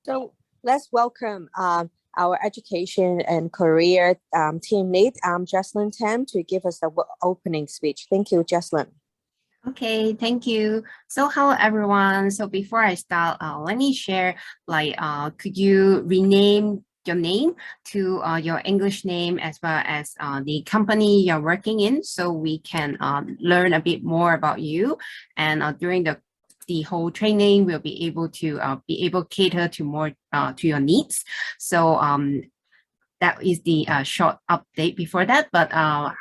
So let's welcome our education and career team lead, Jocelyn Tam, to give us the opening speech. Thank you, Jocelyn. Okay, thank you. So hello everyone. So before I start, let me share, could you rename your name to your English name as well as the company you're working in, so we can learn a bit more about you. And during the whole training, we'll be able to cater to more to your needs. So that is the short update before that. But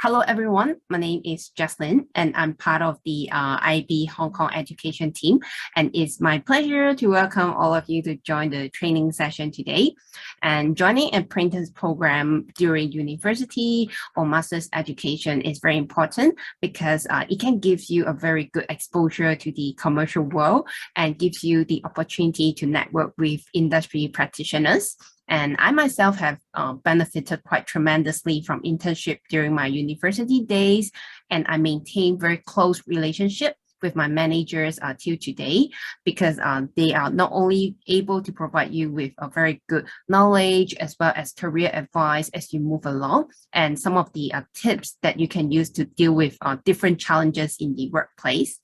hello, everyone. My name is Jocelyn, and I'm part of the IAB Hong Kong education team. And it's my pleasure to welcome all of you to join the training session today. And joining Apprentice Program during university or master's education is very important because it can give you a very good exposure to the commercial world and gives you the opportunity to network with industry practitioners. And I myself have benefited quite tremendously from internship during my university days, and I maintain very close relationship with my managers till today, because they are not only able to provide you with a very good knowledge as well as career advice as you move along, and some of the tips that you can use to deal with different challenges in the workplace.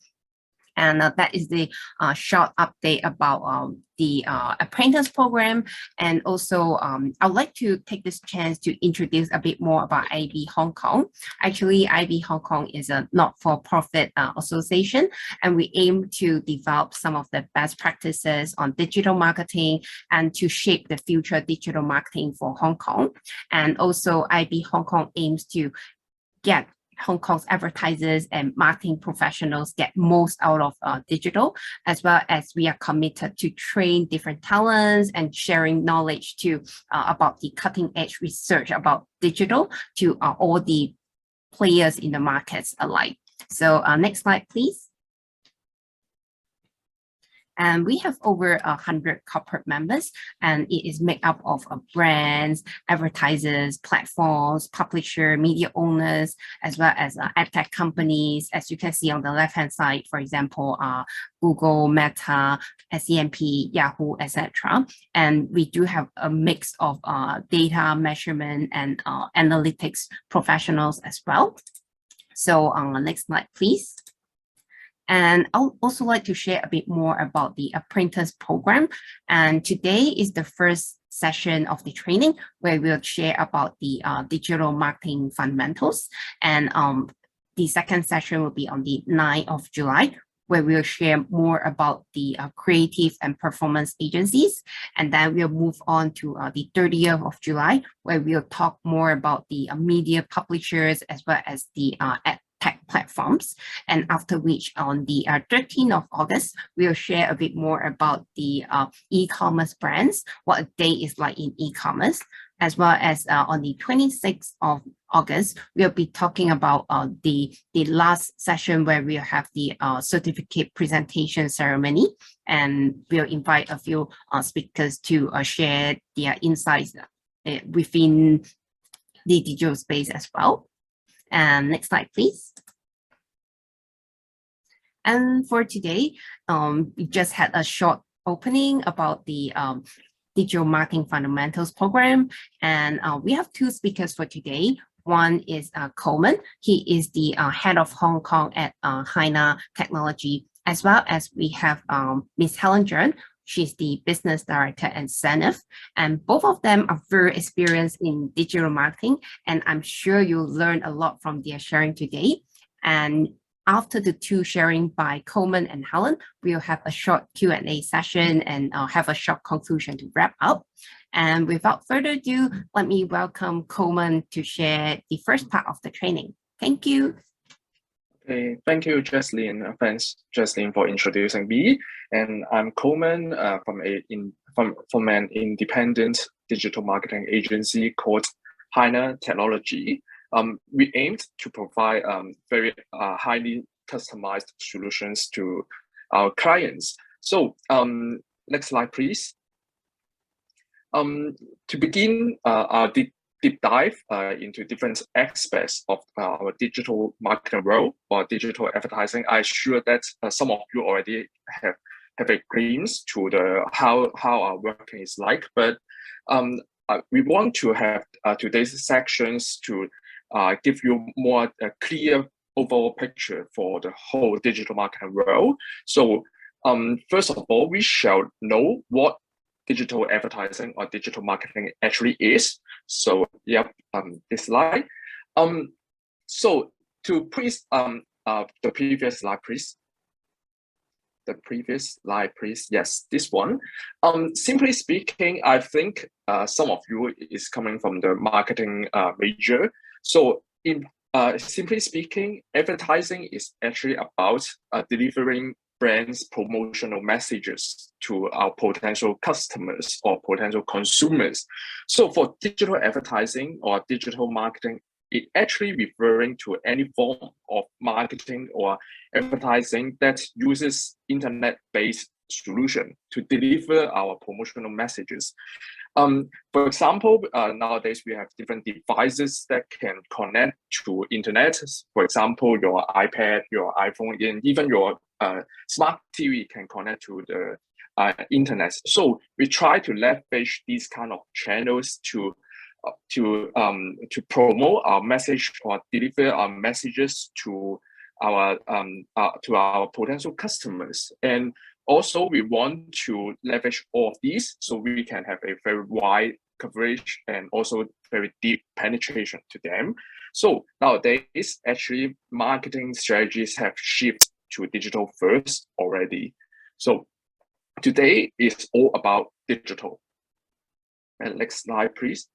And that is the short update about the Apprentice Program. And also, I'd like to take this chance to introduce a bit more about IAB Hong Kong. Actually, IAB Hong Kong is a not-for-profit association, and we aim to develop some of the best practices on digital marketing and to shape the future digital marketing for Hong Kong. And also, IAB Hong Kong aims to get Hong Kong's advertisers and marketing professionals get most out of digital, as well as we are committed to train different talents and sharing knowledge to about the cutting edge research about digital to all the players in the markets alike. So next slide, please. And we have over 100 corporate members, and it is made up of brands, advertisers, platforms, publisher, media owners, as well as ad tech companies. As you can see on the left-hand side, for example, Google, Meta, SEMP, Yahoo, etc. And we do have a mix of data measurement and analytics professionals as well. So next slide, please. And I'll also like to share a bit more about the Apprentice Program. And today is the first session of the training where we'll share about the digital marketing fundamentals. And the second session will be on the 9th of July, where we'll share more about the creative and performance agencies. And then we'll move on to the 30th of July, where we'll talk more about the media publishers as well as the ad tech platforms. And after which, on the 13th of August, we'll share a bit more about the e-commerce brands, what a day is like in e-commerce, as well as on the 26th of August, we'll be talking about the last session where we'll have the certificate presentation ceremony, and we'll invite a few speakers to share their insights within the digital space as well. And next slide, please. And for today, we just had a short opening about the Digital Marketing Fundamentals Program. And we have two speakers for today. One is Coleman. He is the head of Hong Kong at HiNA Technology, as well as we have Miss Helen. She's the business director at Zenith, and both of them are very experienced in digital marketing, and I'm sure you'll learn a lot from their sharing today. And after the two sharing by Coleman and Helen, we'll have a short Q&A session and have a short conclusion to wrap up. And without further ado, let me welcome Coleman to share the first part of the training. Thank you. Okay, thank you, Jocelyn. Thanks, Jocelyn, for introducing me. And I'm Coleman from an independent digital marketing agency called HiNA Technology. We aimed to provide very highly customized solutions to our clients. So next slide, please. To begin our deep dive into different aspects of our digital marketing world or digital advertising, I'm sure that some of you already have have a glimpse to the how our working is like, but we want to have today's sections to give you more clear overall picture for the whole digital marketing world. So first of all, we shall know what digital advertising or digital marketing actually is. So yep, this slide. So to please the previous slide, please. The previous slide, please. Yes, this one. Simply speaking, I think some of you is coming from the marketing major. So in simply speaking, advertising is actually about delivering brands promotional messages to our potential customers or potential consumers. So for digital advertising or digital marketing, it actually referring to any form of marketing or advertising that uses internet-based solution to deliver our promotional messages. For example, nowadays we have different devices that can connect to internet. For example, your iPad, your iPhone, and even your smart TV can connect to the internet. So we try to leverage these kind of channels to promote our message or deliver our messages to our potential customers. And also we want to leverage all of these so we can have a very wide coverage and also very deep penetration to them. So nowadays, actually, marketing strategies have shifted to digital first already. So today is all about digital. And next slide, please.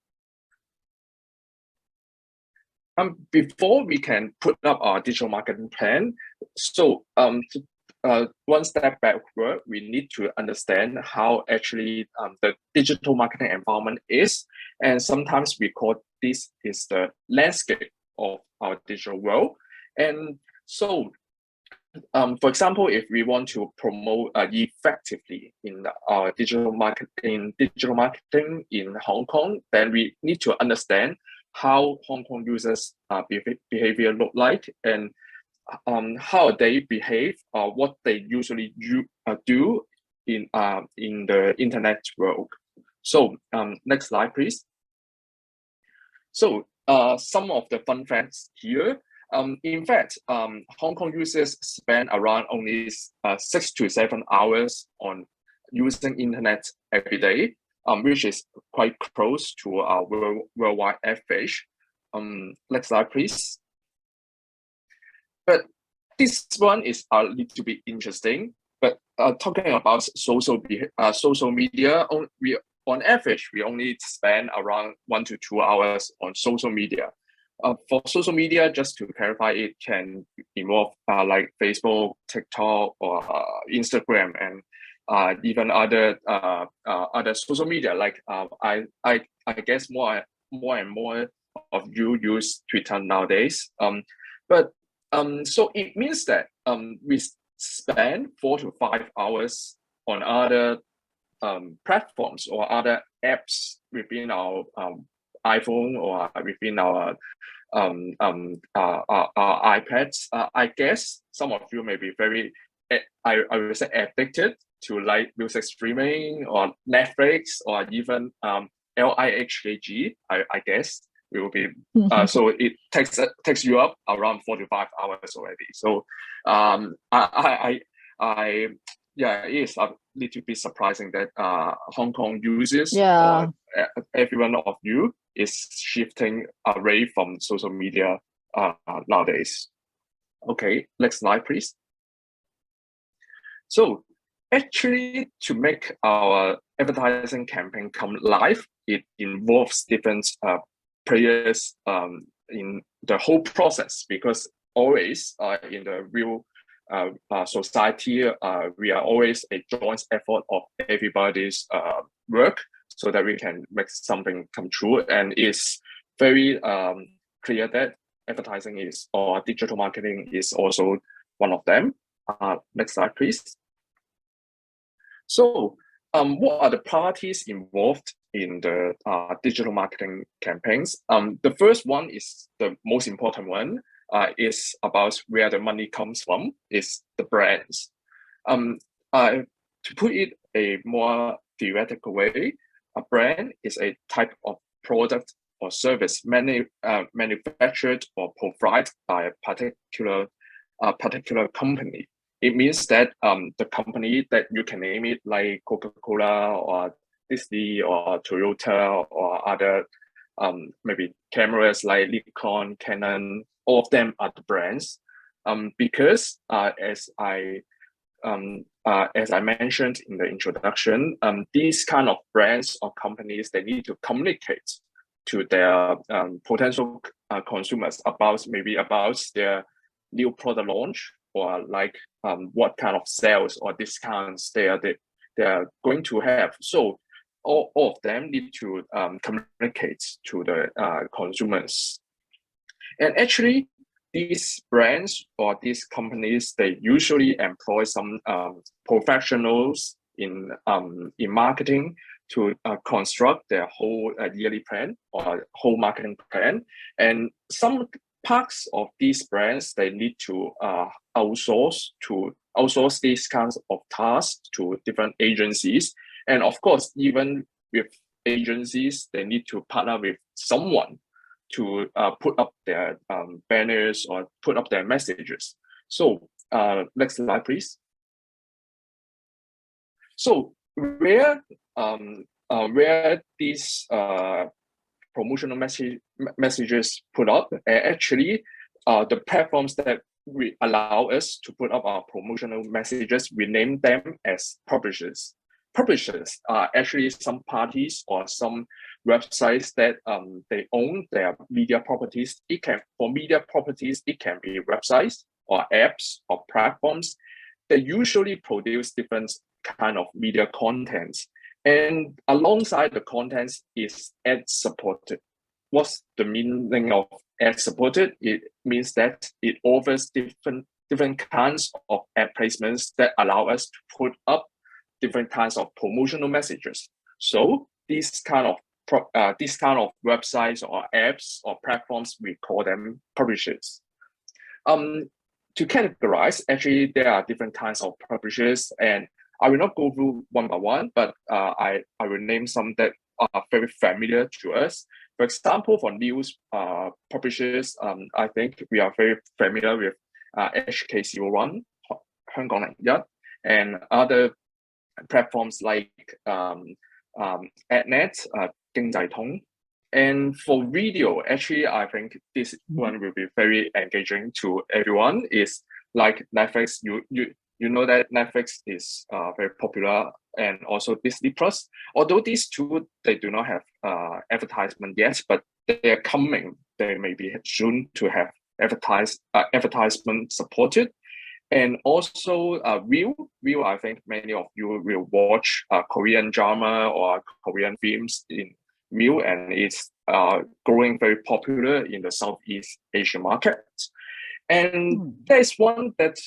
Before we can put up our digital marketing plan, so one step backward, we need to understand how actually the digital marketing environment is. And sometimes we call this is the landscape of our digital world. And so, for example, if we want to promote effectively in our digital marketing in Hong Kong, then we need to understand how Hong Kong users behavior look like and how they behave, what they usually do in the internet world. So next slide, please. So some of the fun facts here. In fact, Hong Kong users spend around only 6 to 7 hours on using internet every day, which is quite close to our worldwide average. Next slide, please. But this one is a little bit interesting. But talking about social media, on average, we only spend around 1 to 2 hours on social media. For social media, just to clarify, it can involve like Facebook, TikTok, or Instagram, and even other social media. Like I guess more and more of you use Twitter nowadays. So it means that we spend 4 to 5 hours on other platforms or other apps within our iPhone or within our iPads. I guess some of you may be very, I would say, addicted to like music streaming or Netflix or even LIHKG. I guess it will be. So it takes you up around 4 to 5 hours already. So yeah, it is a little bit surprising that Hong Kong users, every one of you, is shifting away from social media nowadays. Okay, next slide, please. So actually, to make our advertising campaign come live, it involves different players in the whole process, because always in the real society, we are always a joint effort of everybody's work, so that we can make something come true. And it's very clear that advertising is, or digital marketing is also one of them. Next slide, please. So what are the parties involved in the digital marketing campaigns? The first one is the most important one, is about where the money comes from, is the brands. To put it a more theoretical way, a brand is a type of product or service manufactured or provided by a particular company. It means that the company that you can name it, like Coca-Cola or Disney or Toyota or other maybe cameras like Nikon, Canon, all of them are the brands. Because as I mentioned in the introduction, these kind of brands or companies, they need to communicate to their potential consumers about their new product launch, or like what kind of sales or discounts they are going to have. So all of them need to communicate to the consumers. And actually, these brands or these companies, they usually employ some professionals in marketing to construct their whole yearly plan or whole marketing plan. And some parts of these brands, they need to outsource these kinds of tasks to different agencies. And of course, even with agencies, they need to partner with someone to put up their banners or put up their messages. So next slide, please. So where these promotional messages put up, actually the platforms that we allow us to put up our promotional messages, we name them as publishers. Publishers are actually some parties or some websites that they own their media properties. For media properties, it can be websites or apps or platforms. They usually produce different kind of media contents. And alongside the contents is ad supported. What's the meaning of ad supported? It means that it offers different kinds of ad placements that allow us to put up different kinds of promotional messages. So these kind of websites or apps or platforms, we call them publishers. To categorize, actually, there are different kinds of publishers, and I will not go through one by one, but I will name some that are very familiar to us. For example, for news publishers, I think we are very familiar with HK01, 香港01, and other platforms like AdNet, 經濟通. And for video, actually, I think this one will be very engaging to everyone. Is like Netflix. You know that Netflix is very popular, and also Disney Plus. Although these two, they do not have advertisement yet, but they are coming. They may be soon to have advertisement supported. And also Viu, I think many of you will watch Korean drama or Korean films in Viu, and it's growing very popular in the Southeast Asian market. And there's one that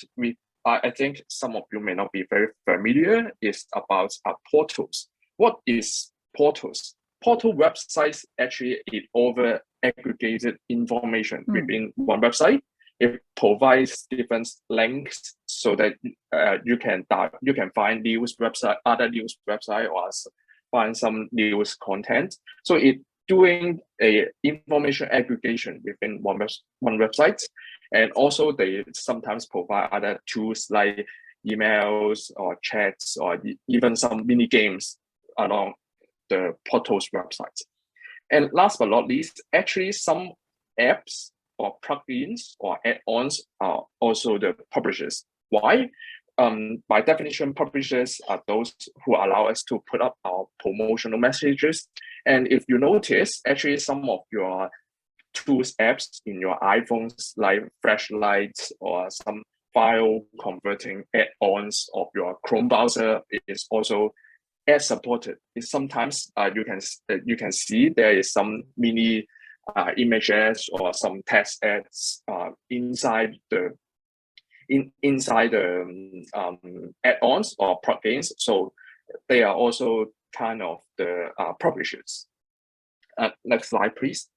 I think some of you may not be very familiar, is about portals. What is portals? Portal websites, actually, it over aggregated information within one website. It provides different links so that you can find news website, other news website, or find some news content. So it doing a information aggregation within one website. And also they sometimes provide other tools like emails or chats or even some mini games along the portal's website. And last but not least, actually some apps or plugins or add-ons are also the publishers. Why? By definition, publishers are those who allow us to put up our promotional messages. And if you notice, actually some of your tools apps in your iPhones, like flashlights or some file converting add-ons of your Chrome browser, is also ad supported. It's sometimes you can see there is some mini images or some text ads inside the add-ons or plugins. So they are also kind of the publishers. Next slide, please.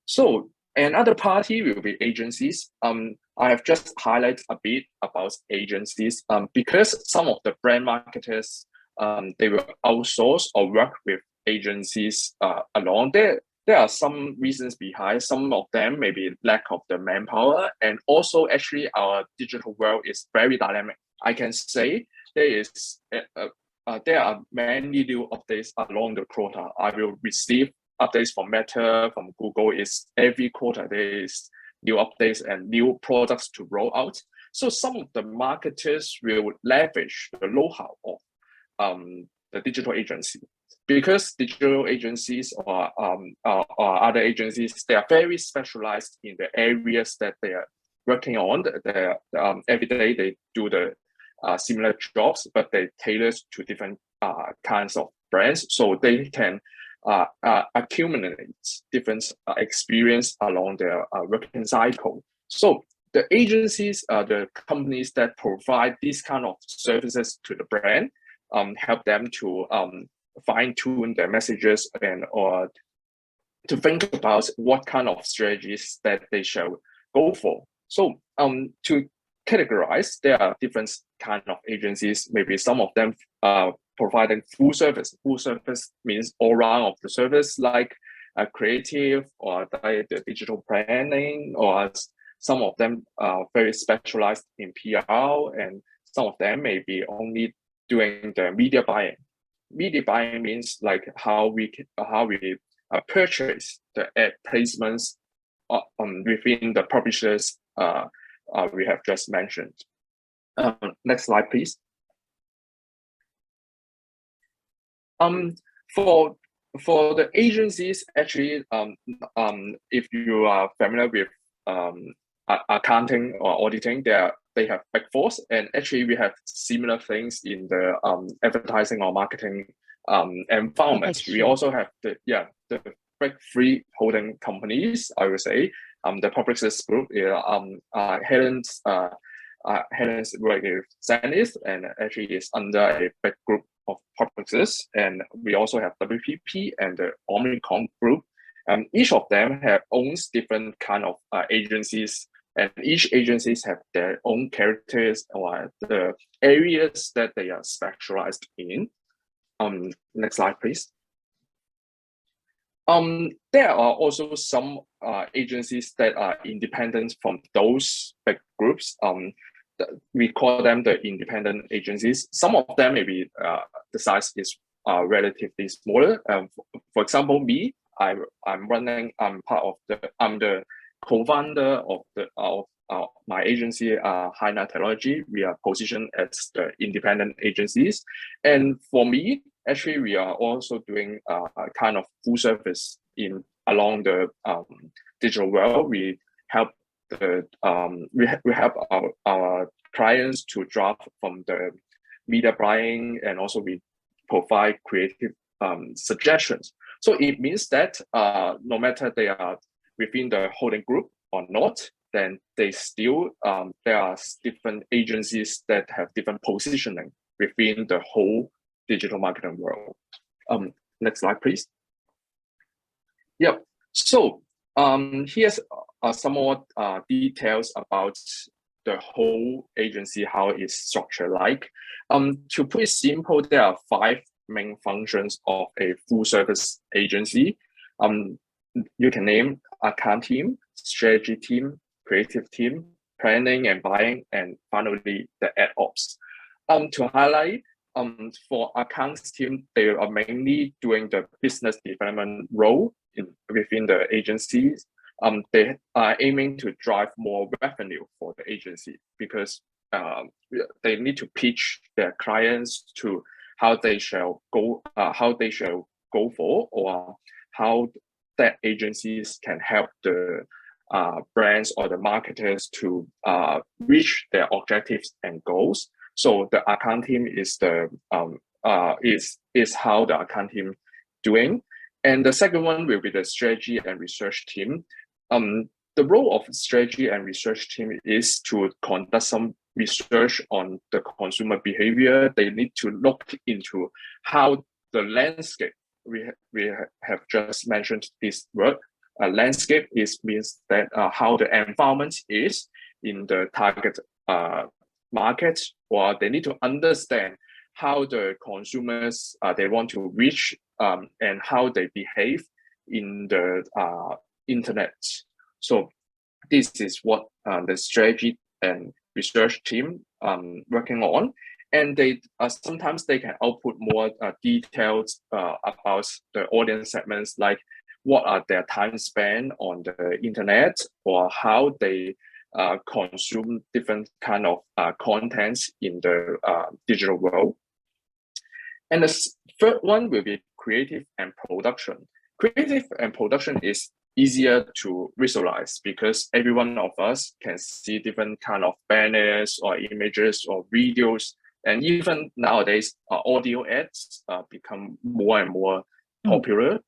So Another party will be agencies. I have just highlighted a bit about agencies because some of the brand marketers, they will outsource or work with agencies along there. There are some reasons behind. Some of them may be lack of the manpower, and also actually our digital world is very dynamic. I can say there are many new updates along the quarter. I will receive updates from Meta, from Google. Is every quarter there is new updates and new products to roll out. So some of the marketers will leverage the know-how of the digital agency, because digital agencies or other agencies, they are very specialized in the areas that they are working on. Every day they do the similar jobs, but they tailor to different kinds of brands, so they can accumulate different experience along their working cycle. So the agencies, the companies that provide these kind of services to the brand, help them to fine-tune their messages and or to think about what kind of strategies that they shall go for. So to categorize, there are different kind of agencies. Maybe some of them providing full service. Full service means all round of the service, like creative or the digital planning, or some of them are very specialized in PR, and some of them may be only doing the media buying. Media buying means like how we purchase the ad placements within the publishers we have just mentioned. Next slide, please. For the agencies, actually, if you are familiar with accounting or auditing, they have Big Four, and actually we have similar things in the advertising or marketing environment. We also have the Big Three holding companies, I would say. The Publicis group, Helen's work with Zenith, and actually is under a big group of Publicis. And we also have WPP and the Omnicom group. Each of them owns different kind of agencies, and each agencies have their own characters or the areas that they are specialized in. Next slide, please. There are also some agencies that are independent from those big groups. We call them the independent agencies. Some of them maybe the size is relatively smaller. For example, me, I'm the co-founder of my agency, HiNA Technology. We are positioned as the independent agencies, and for me, actually, we are also doing kind of full service along the digital world. We help we help our clients to draft from the media buying, and also we provide creative suggestions. So it means that no matter they are within the holding group or not, then they still there are different agencies that have different positioning within the whole digital marketing world. Next slide, please. Yep. So here's some more details about the whole agency, how it's structured like. To put it simple, there are 5 main functions of a full service agency. You can name account team, strategy team, creative team, planning and buying, and finally the ad ops. To highlight, for accounts team, they are mainly doing the business development role within the agencies. They are aiming to drive more revenue for the agency, because they need to pitch their clients to how they shall go for, or how that agencies can help the brands or the marketers to reach their objectives and goals. So the account team is how the account team doing. And the second one will be the strategy and research team. The role of strategy and research team is to conduct some research on the consumer behavior. They need to look into how the landscape, we have just mentioned this word, landscape means that how the environment is in the target market, or they need to understand how the consumers they want to reach and how they behave in the internet. So this is what the strategy and research team working on, and they sometimes they can output more details about the audience segments, like what are their time span on the internet, or how they consume different kind of contents in the digital world. And the third one will be creative and production. Creative and production is easier to visualize because every one of us can see different kind of banners or images or videos, and even nowadays audio ads become more and more popular.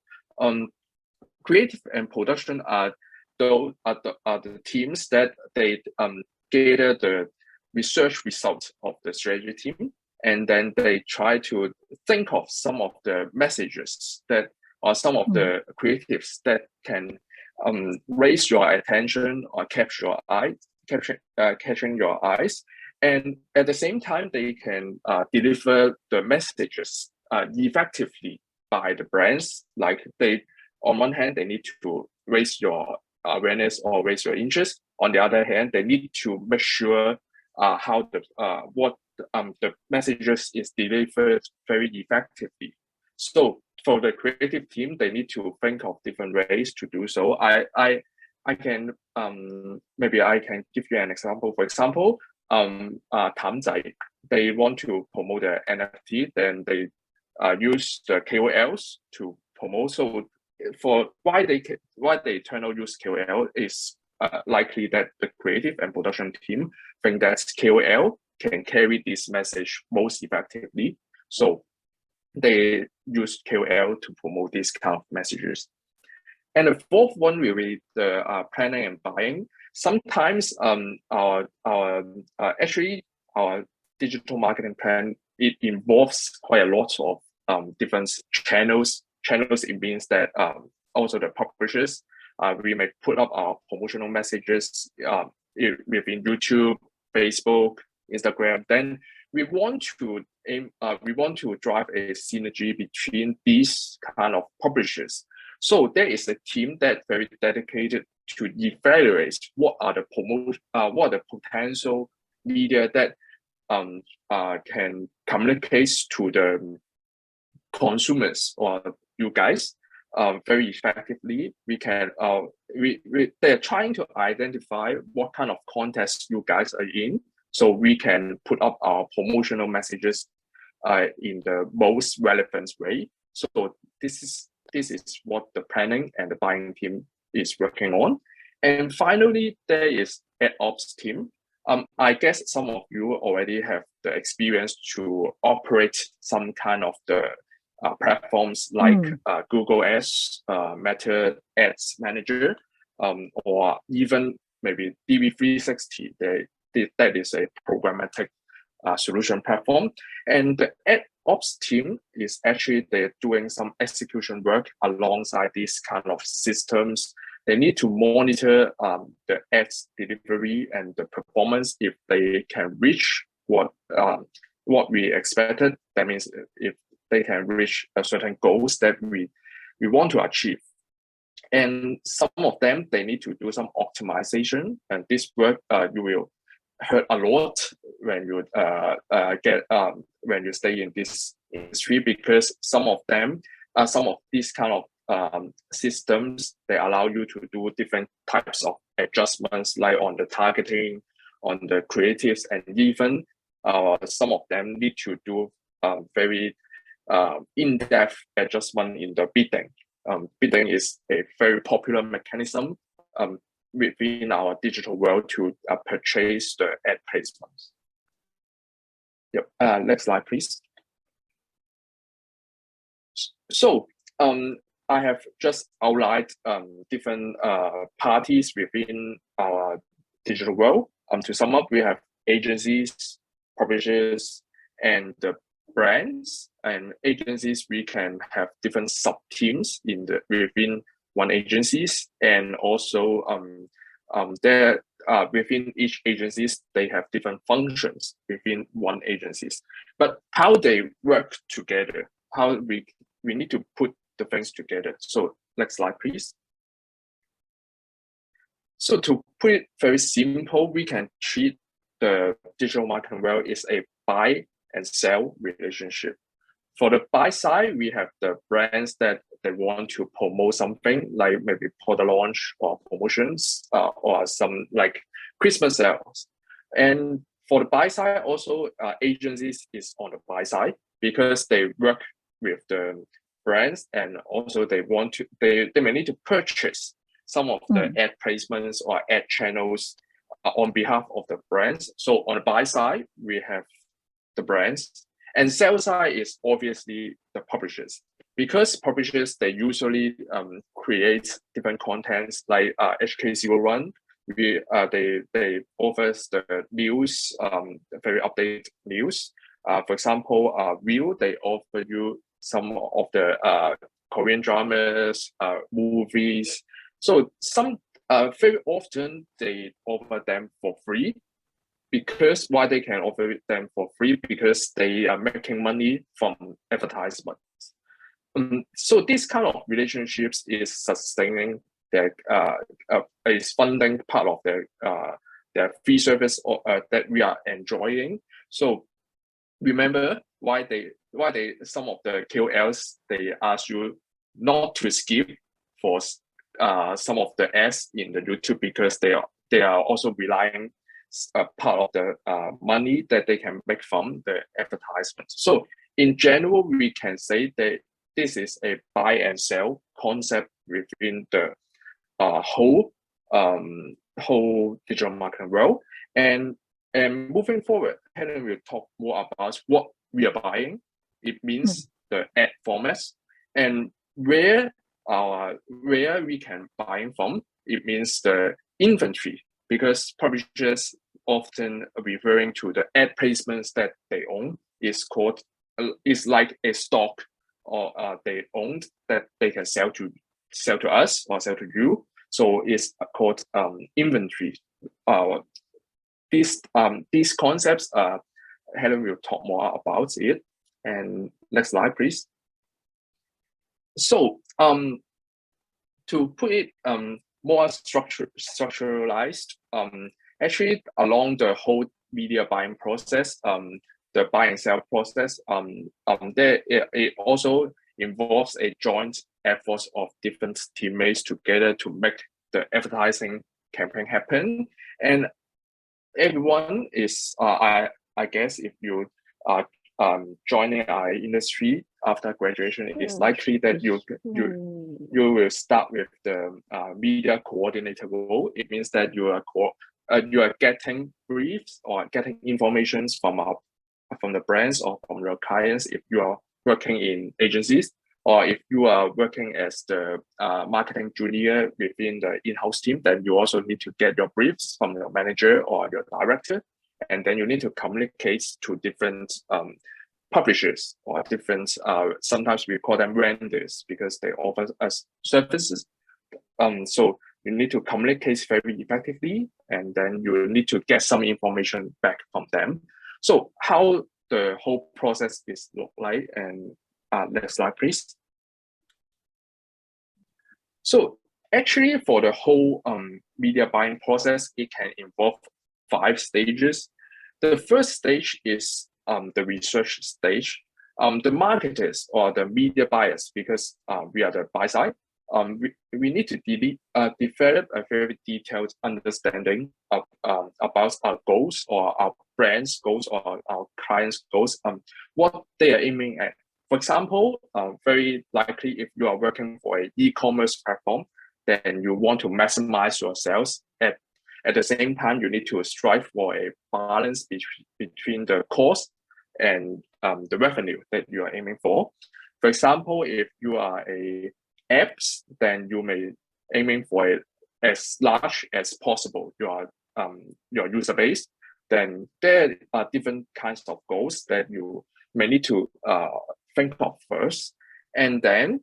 Creative and production are the teams that they gather the research results of the strategy team, and then they try to think of some of the messages that or some of the creatives that can raise your attention or catching your eyes, and at the same time they can deliver the messages effectively by the brands. Like they, on one hand, they need to raise your awareness or raise your interest. On the other hand, they need to make sure how the messages is delivered very effectively. So for the creative team, they need to think of different ways to do so. I can maybe I can give you an example. For example, Tamzai, they want to promote the NFT, then they use the KOLs to promote. So for why they turn out use KOL is likely that the creative and production team think that KOL can carry this message most effectively. So they use KOL to promote these kind of messages. And the fourth one will be the planning and buying. Sometimes actually our digital marketing plan, it involves quite a lot of different channels. It means that also the publishers, we may put up our promotional messages within YouTube, Facebook, Instagram. Then we want to drive a synergy between these kind of publishers. So there is a team that very dedicated to evaluate what are the potential media that can communicate to the consumers or you guys very effectively. We can they're trying to identify what kind of context you guys are in, so we can put up our promotional messages in the most relevant way. So this is what the planning and the buying team is working on. And finally, there is ad ops team. I guess some of you already have the experience to operate some kind of the platforms like Google Ads, Meta Ads Manager, or even maybe DV360. That is a programmatic solution platform. And the ad ops team is actually they're doing some execution work alongside these kind of systems. They need to monitor the ads delivery and the performance. If they can reach what we expected, that means if they can reach a certain goals that we want to achieve. And some of them, they need to do some optimization. And this work you will heard a lot when you when you stay in this industry, because some of these kind of systems, they allow you to do different types of adjustments, like on the targeting, on the creatives, and even some of them need to do very in-depth adjustment in the bidding. Bidding is a very popular mechanism within our digital world to purchase the ad placements. Yep. Next slide, please. So I have just outlined different parties within our digital world. To sum up, we have agencies, publishers, and the brands. And agencies, we can have different sub teams within one agencies, and also there within each agencies they have different functions within one agencies. But how they work together, how we need to put the things together. So next slide, please. So to put it very simple, we can treat the digital marketing world is a buy and sell relationship. For the buy side, we have the brands that they want to promote something, like maybe product launch or promotions, or some like Christmas sales. And for the buy side, also agencies is on the buy side because they work with the brands, and also they may need to purchase some of the ad placements or ad channels on behalf of the brands. So on the buy side, we have the brands, and sell side is obviously the publishers, because publishers, they usually create different contents like HK01. They offers the news, very updated news. For example, View, they offer you some of the Korean dramas, movies. So some very often they offer them for free. Because why they can offer them for free? Because they are making money from advertisements. So this kind of relationships is sustaining their is funding part of their free service that we are enjoying. So remember why some of the KOLs, they ask you not to skip for some of the ads in the YouTube, because they are also relying a part of the money that they can make from the advertisement. So in general, we can say that this is a buy and sell concept within the whole digital marketing world. And moving forward, Helen will talk more about what we are buying. It means the ad formats, and where we can buy from. It means the inventory, because publishers often referring to the ad placements that they own is like a stock, or they owned that they can sell to us or sell to you. So it's called inventory. These concepts, Helen will talk more about it. And next slide, please. So to put it more structuralized, actually along the whole media buying process, the buy and sell process, it also involves a joint efforts of different teammates together to make the advertising campaign happen. And everyone is, I guess, if you are joining our industry after graduation, it's likely that you will start with the media coordinator role. It means that you are getting briefs or getting informations from the brands or from your clients if you are working in agencies, or if you are working as the marketing junior within the in-house team, then you also need to get your briefs from your manager or your director, and then you need to communicate to different publishers or different, sometimes we call them vendors because they offer us services. So you need to communicate very effectively, and then you need to get some information back from them. So how the whole process is look like, and next slide, please. So actually for the whole media buying process, it can involve 5 stages. The first stage is the research stage. The marketers or the media buyers, because we are the buy side, we need to develop a very detailed understanding of about our goals or our brand's goals or our clients' goals, what they are aiming at. For example, very likely if you are working for an e-commerce platform, then you want to maximize your sales. At the same time, you need to strive for a balance between the cost and the revenue that you are aiming for. For example, if you are a apps, then you may aiming for it as large as possible, your user base. Then there are different kinds of goals that you may need to think of first, and then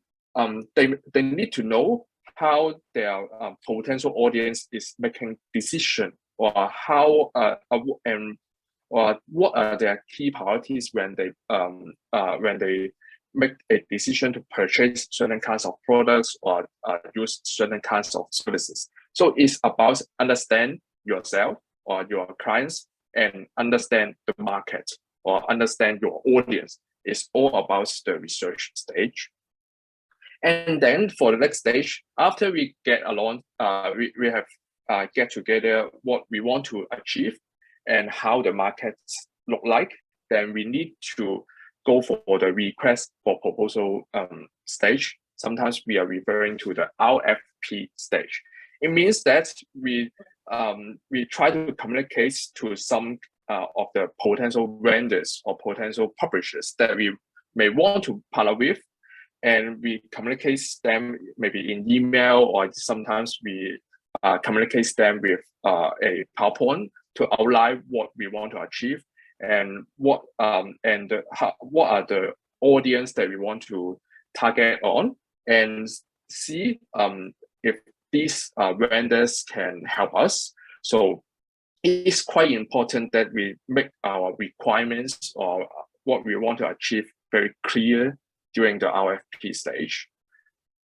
they need to know how their potential audience is making decision, or how and or what are their key priorities when they make a decision to purchase certain kinds of products or use certain kinds of services. So it's about understand yourself or your clients and understand the market or understand your audience. It's all about the research stage. And then for the next stage, after we get along, we have get together what we want to achieve and how the markets look like. Then we need to go for the request for proposal stage. Sometimes we are referring to the RFP stage. It means that we try to communicate to some of the potential vendors or potential publishers that we may want to partner with, and we communicate them maybe in email, or sometimes we communicate them with a PowerPoint to outline what we want to achieve and what are the audience that we want to target on, and see if these vendors can help us. So it's quite important that we make our requirements or what we want to achieve very clear during the RFP stage.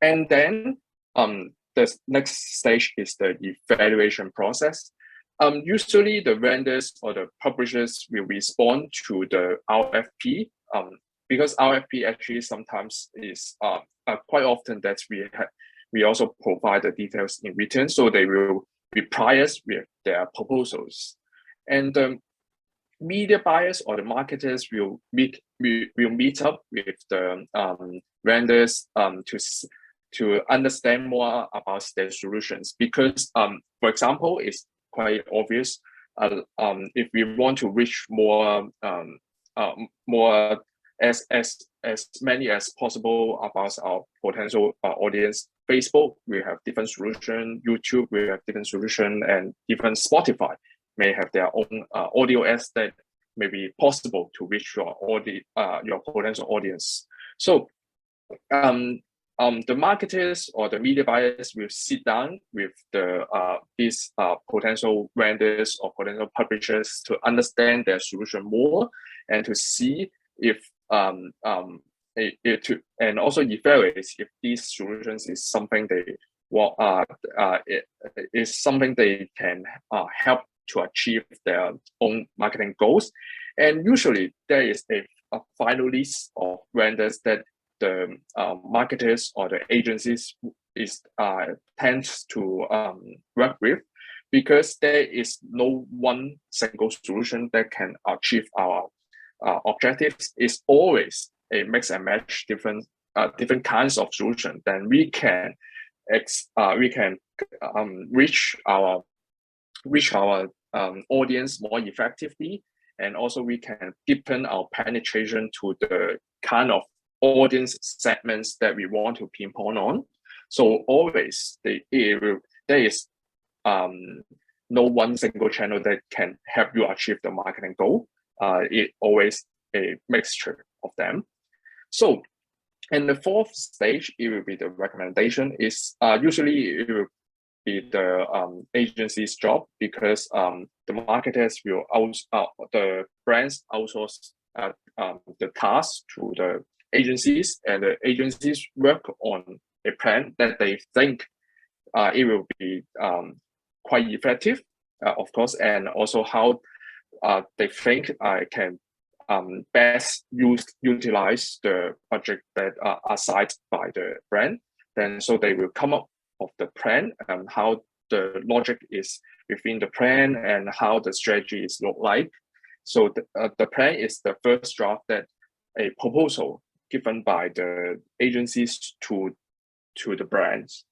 And then the next stage is the evaluation process. Usually the vendors or the publishers will respond to the RFP because RFP actually sometimes is quite often that we also provide the details in written, so they will reply us with their proposals. And the media buyers or the marketers will meet up with the vendors to understand more about their solutions. Because for example, it's quite obvious if we want to reach more as many as possible about our potential audience. Facebook, we have different solution. YouTube, we have different solution, and even Spotify may have their own audio ads that may be possible to reach your potential audience. So the marketers or the media buyers will sit down with these potential vendors or potential publishers to understand their solution more and to see if and also evaluate if these solutions is something they is something they can help to achieve their own marketing goals. And usually there is a final list of vendors that the marketers or the agencies tends to work with, because there is no one single solution that can achieve our objectives. It's always a mix and match different kinds of solution. Then we can reach our audience more effectively, and also we can deepen our penetration to the kind of audience segments that we want to pinpoint on. So always there is no one single channel that can help you achieve the marketing goal. It always a mixture of them. So, and the fourth stage, it will be the recommendation. Is usually it will be the agency's job, because the marketers will the brands outsource the task to the agencies, and the agencies work on a plan that they think it will be quite effective, of course, and also how they think I can best utilize the budget that are assigned by the brand. Then so they will come up with the plan and how the logic is within the plan and how the strategy is look like. So the plan is the first draft that a proposal given by the agencies to the brands.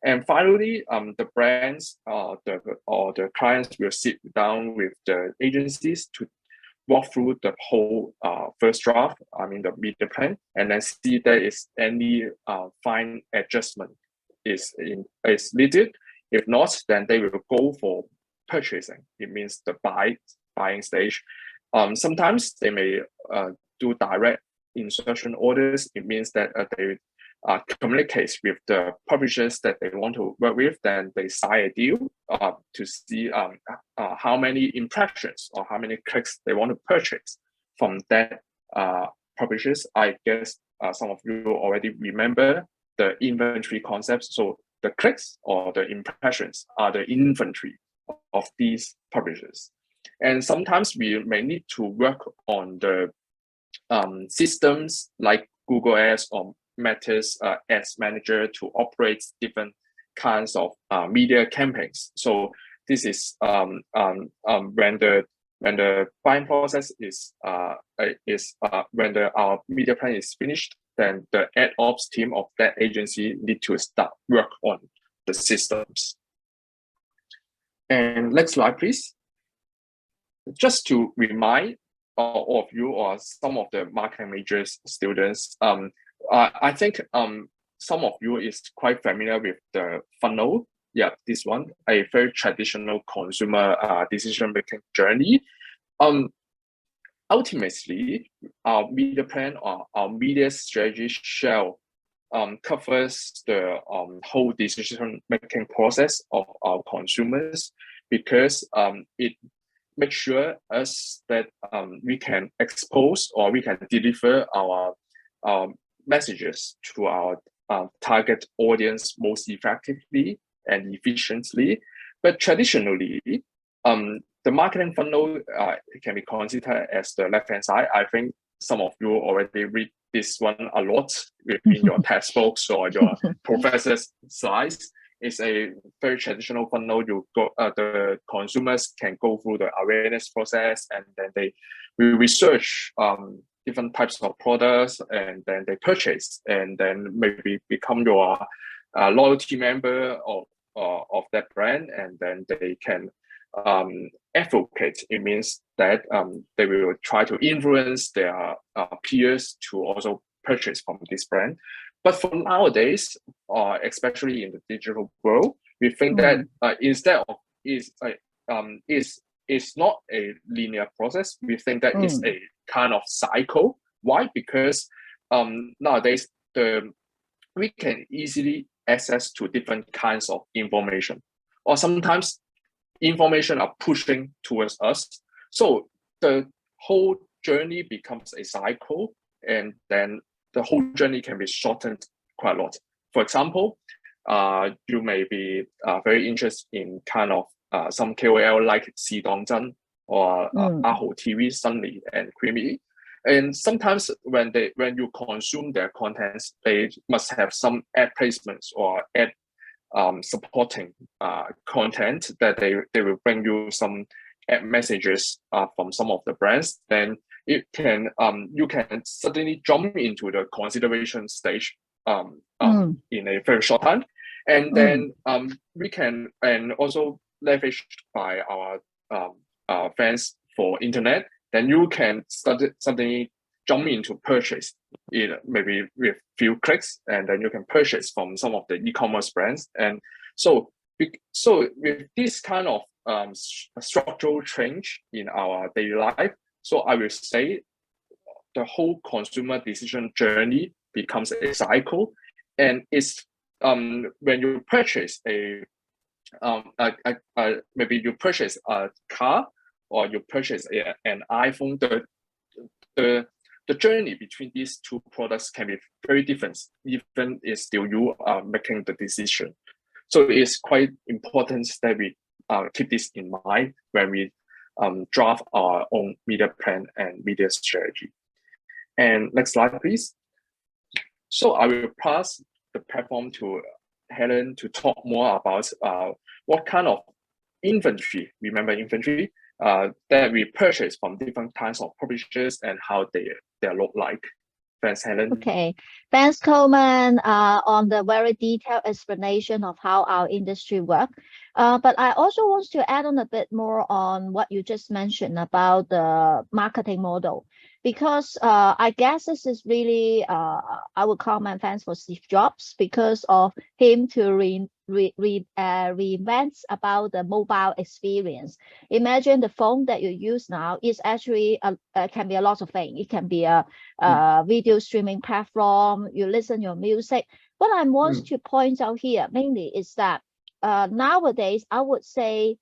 And finally, the brands or the clients will sit down with the agencies to walk through the whole first draft, the media plan, and then see there is any fine adjustment is needed. If not, then they will go for purchasing. It means the buying stage. Sometimes they may do direct insertion orders. It means that communicates with the publishers that they want to work with, then they sign a deal to see how many impressions or how many clicks they want to purchase from that publishers. I guess some of you already remember the inventory concepts. So the clicks or the impressions are the inventory of these publishers. And sometimes we may need to work on the systems like Google Ads or Meta's Ads Manager to operate different kinds of media campaigns. So this is when the buying process is when our media plan is finished, then the ad ops team of that agency need to start work on the systems. And next slide, please. Just to remind all of you or some of the marketing majors students, I think some of you is quite familiar with the funnel. Yeah, this one, a very traditional consumer decision-making journey. Ultimately, our media plan or our media strategy shall covers the whole decision-making process of our consumers, because it makes sure us that we can expose or we can deliver our messages to our target audience most effectively and efficiently. But traditionally, the marketing funnel can be considered as the left-hand side. I think some of you already read this one a lot in your textbooks or your professor's slides. It's a very traditional funnel. You go, the consumers can go through the awareness process, and then they will research different types of products, and then they purchase, and then maybe become your loyalty member of that brand, and then they can advocate. It means that they will try to influence their peers to also purchase from this brand. But for nowadays, especially in the digital world, we think that instead of is not a linear process. We think that it's a kind of cycle. Why? Because nowadays we can easily access to different kinds of information, or sometimes information are pushing towards us. So the whole journey becomes a cycle, and then the whole journey can be shortened quite a lot. For example, you may be very interested in kind of some KOL like Si Dongzhen or Aho TV, Sunny and Creamy. And sometimes when you consume their contents, they must have some ad placements or ad supporting content that they will bring you some ad messages from some of the brands. Then it can you can suddenly jump into the consideration stage in a very short time, and then we can, and also leveraged by our fans for internet. Then you can suddenly jump into purchase maybe with few clicks, and then you can purchase from some of the e-commerce brands. And so with this kind of structural change in our daily life, so I will say the whole consumer decision journey becomes a cycle. And it's when you purchase maybe you purchase a car or you purchase an iPhone, the journey between these two products can be very different, even if still you are making the decision. So it's quite important that we keep this in mind when we draft our own media plan and media strategy. And next slide, please. So I will pass the platform to Helen to talk more about what kind of inventory, remember inventory, that we purchase from different kinds of publishers and how they look like. Thanks, Helen. Okay, thanks, Coleman, on the very detailed explanation of how our industry works. But I also want to add on a bit more on what you just mentioned about the marketing model. because I guess this is really I would call my fans for Steve Jobs, because of him to reinvent about the mobile experience. Imagine the phone that you use now is actually can be a lot of things. It can be a video streaming platform. You listen your music. What I want to point out here mainly is that nowadays I would say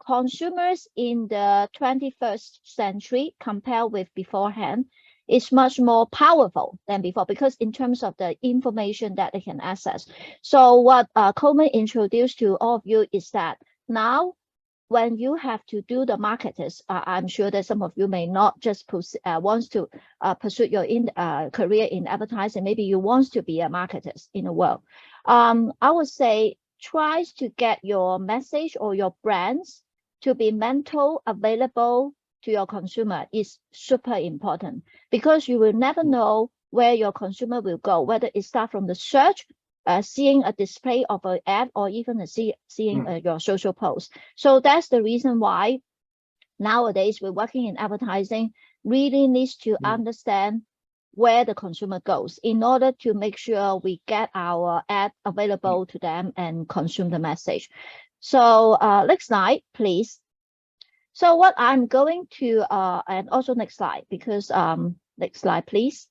consumers in the 21st century compared with beforehand is much more powerful than before, because in terms of the information that they can access. So what Coleman introduced to all of you is that now when you have to do the marketers, I'm sure that some of you may not just wants to pursue your career in advertising. Maybe you want to be a marketer in the world. I would say tries to get your message or your brands to be mental available to your consumer is super important, because you will never know where your consumer will go, whether it starts from the search, seeing a display of an ad, or even seeing your social post. So that's the reason why nowadays we're working in advertising really needs to understand where the consumer goes in order to make sure we get our ad available to them and consume the message. So next slide, please. So what I'm going to, and also next slide, because next slide, please.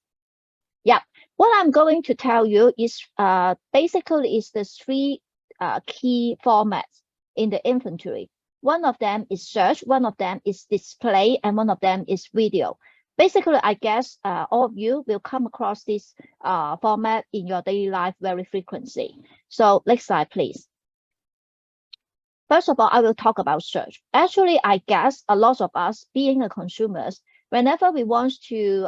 Yeah, what I'm going to tell you is basically is the three key formats in the inventory. One of them is search, one of them is display, and one of them is video. Basically, I guess all of you will come across this format in your daily life very frequently. So next slide, please. First of all, I will talk about search. Actually, I guess a lot of us being a consumers, whenever we want to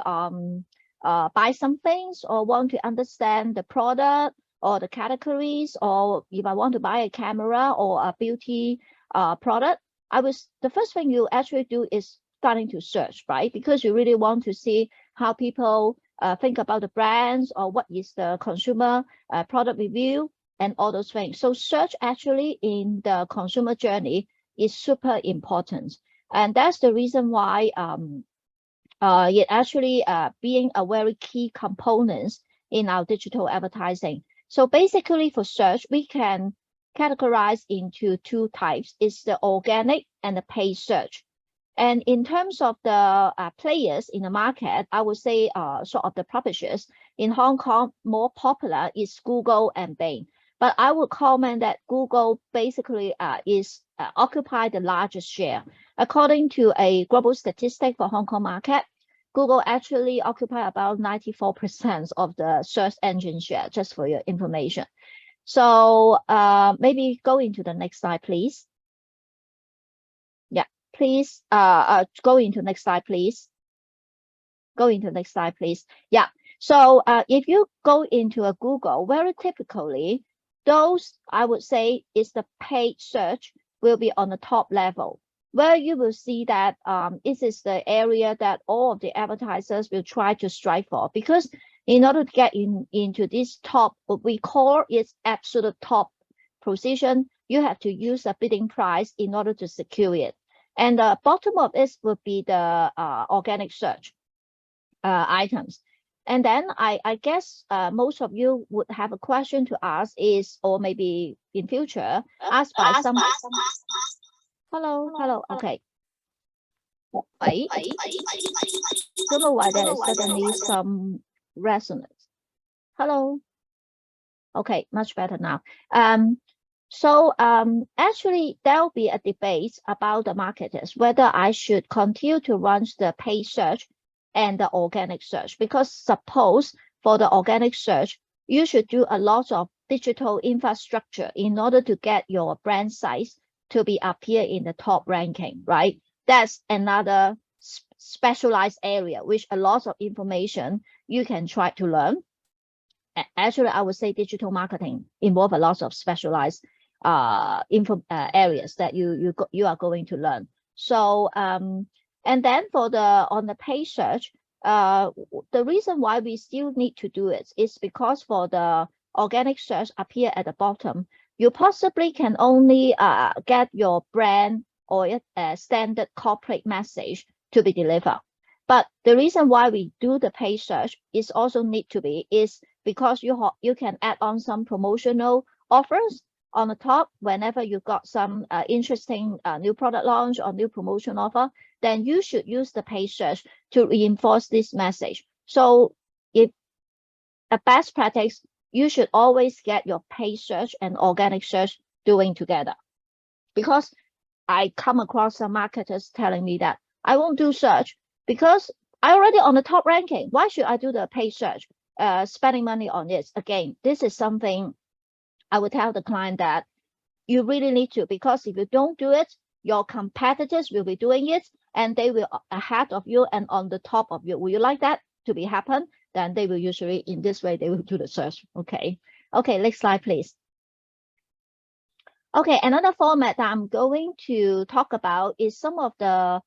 buy some things or want to understand the product or the categories, or if I want to buy a camera or a beauty product, the first thing you actually do is starting to search, right? Because you really want to see how people think about the brands, or what is the consumer product review and all those things. So search actually in the consumer journey is super important. And that's the reason why it actually being a very key component in our digital advertising. So basically for search, we can categorize into two types. It's the organic and the paid search. And in terms of the players in the market, I would say sort of the publishers in Hong Kong, more popular is Google and Bing. But I would comment that Google basically is occupy the largest share. According to a global statistic for Hong Kong market, Google actually occupy about 94% of the search engine share, just for your information. So maybe go into the next slide, please. Yeah, please go into next slide, please. Go into next slide, please. Yeah, so if you go into a Google, very typically, those I would say is the paid search will be on the top level, where you will see that this is the area that all of the advertisers will try to strive for, because in order to get into this top, what we call its absolute top position, you have to use a bidding price in order to secure it. And the bottom of this would be the organic search items. And then I guess most of you would have a question to ask is, or maybe in future, asked by some. Hello, okay. Wait. Don't know why there is suddenly some resonance. Hello. Okay, much better now. So actually there'll be a debate about the marketers, whether I should continue to run the paid search and the organic search, because suppose for the organic search, you should do a lot of digital infrastructure in order to get your brand size to be appear in the top ranking, right? That's another specialized area, which a lot of information you can try to learn. Actually, I would say digital marketing involve a lot of specialized areas that you are going to learn. So and then for on the paid search, the reason why we still need to do it is because for the organic search appear at the bottom, you possibly can only get your brand or a standard corporate message to be delivered. But the reason why we do the paid search is also need to be is because you can add on some promotional offers on the top whenever you got some interesting new product launch or new promotion offer. Then you should use the paid search to reinforce this message. So if a best practice, you should always get your paid search and organic search doing together. Because I come across some marketers telling me that I won't do search because I already on the top ranking. Why should I do the paid search? Spending money on this. Again, this is something I would tell the client that you really need to, because if you don't do it, your competitors will be doing it and they will ahead of you and on the top of you. Will you like that to be happen? Then they will usually in this way, they will do the search. Okay. Okay, next slide, please. Okay, another format that I'm going to talk about is some of the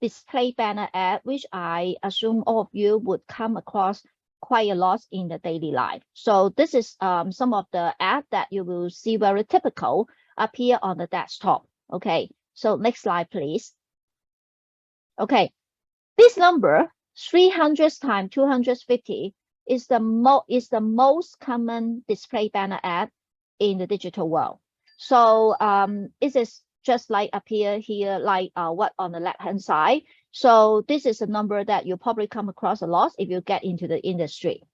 display banner ad, which I assume all of you would come across quite a lot in the daily life. So this is some of the ad that you will see very typical appear on the desktop. Okay, so next slide, please. Okay, this number 300 times 250 is the most common display banner ad in the digital world. So it is just like appear here, like what on the left-hand side. So this is a number that you probably come across a lot if you get into the industry.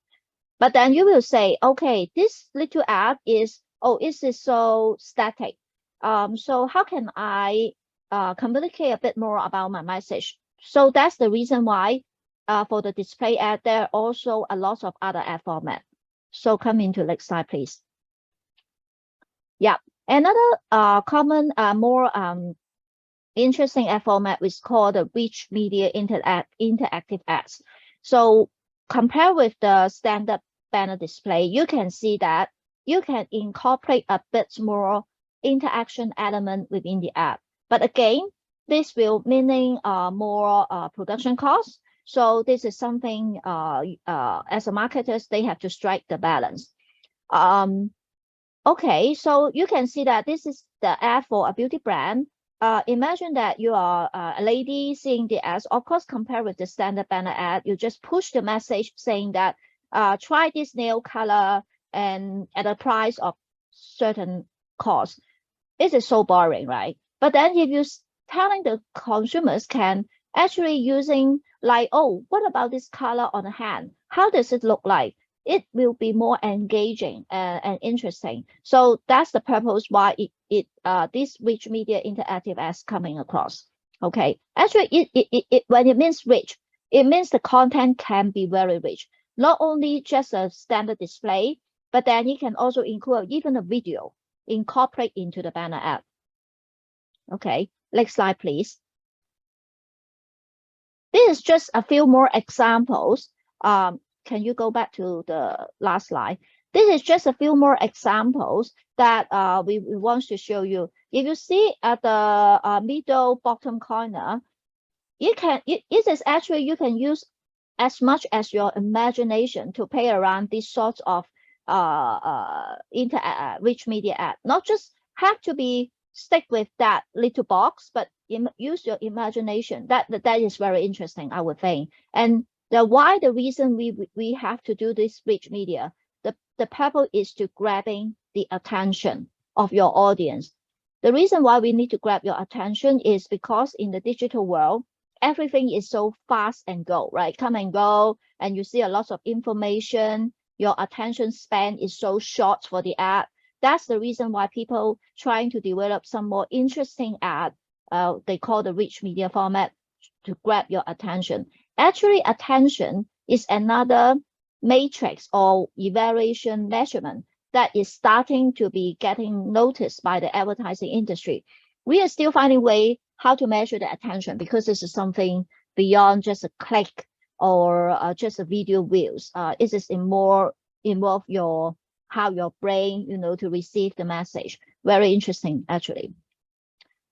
But then you will say, okay, this little ad is, oh, is this so static? So how can I communicate a bit more about my message? So that's the reason why for the display ad, there are also a lot of other ad format. So come into next slide, please. Yeah, another common, more interesting ad format is called the rich media interactive ads. So compare with the standard banner display, you can see that you can incorporate a bit more interaction element within the ad. But again, this will meaning more production costs. So this is something as a marketers, they have to strike the balance. Okay, so you can see that this is the ad for a beauty brand. Imagine that you are a lady seeing the ads. Of course, compared with the standard banner ad, you just push the message saying that try this nail color and at a price of certain cost. This is so boring, right? But then if you're telling the consumers can actually using like, oh, what about this color on the hand? How does it look like? It will be more engaging and interesting. So that's the purpose why this rich media interactive ads coming across. Okay, actually, when it means rich, it means the content can be very rich. Not only just a standard display, but then you can also include even a video incorporate into the banner ad. Okay, next slide, please. This is just a few more examples. Can you go back to the last slide? This is just a few more examples that we want to show you. If you see at the middle bottom corner, you can use as much as your imagination to play around these sorts of rich media ad. Not just have to be stick with that little box, but use your imagination. That is very interesting, I would think. And the reason we have to do this rich media, the purpose is to grabbing the attention of your audience. The reason why we need to grab your attention is because in the digital world, everything is so fast and go, right? Come and go, and you see a lot of information. Your attention span is so short for the ad. That's the reason why people trying to develop some more interesting ad, they call the rich media format, to grab your attention. Actually, attention is another matrix or evaluation measurement that is starting to be getting noticed by the advertising industry. We are still finding way how to measure the attention, because this is something beyond just a click or just a video views. It is more involve how your brain, to receive the message. Very interesting, actually.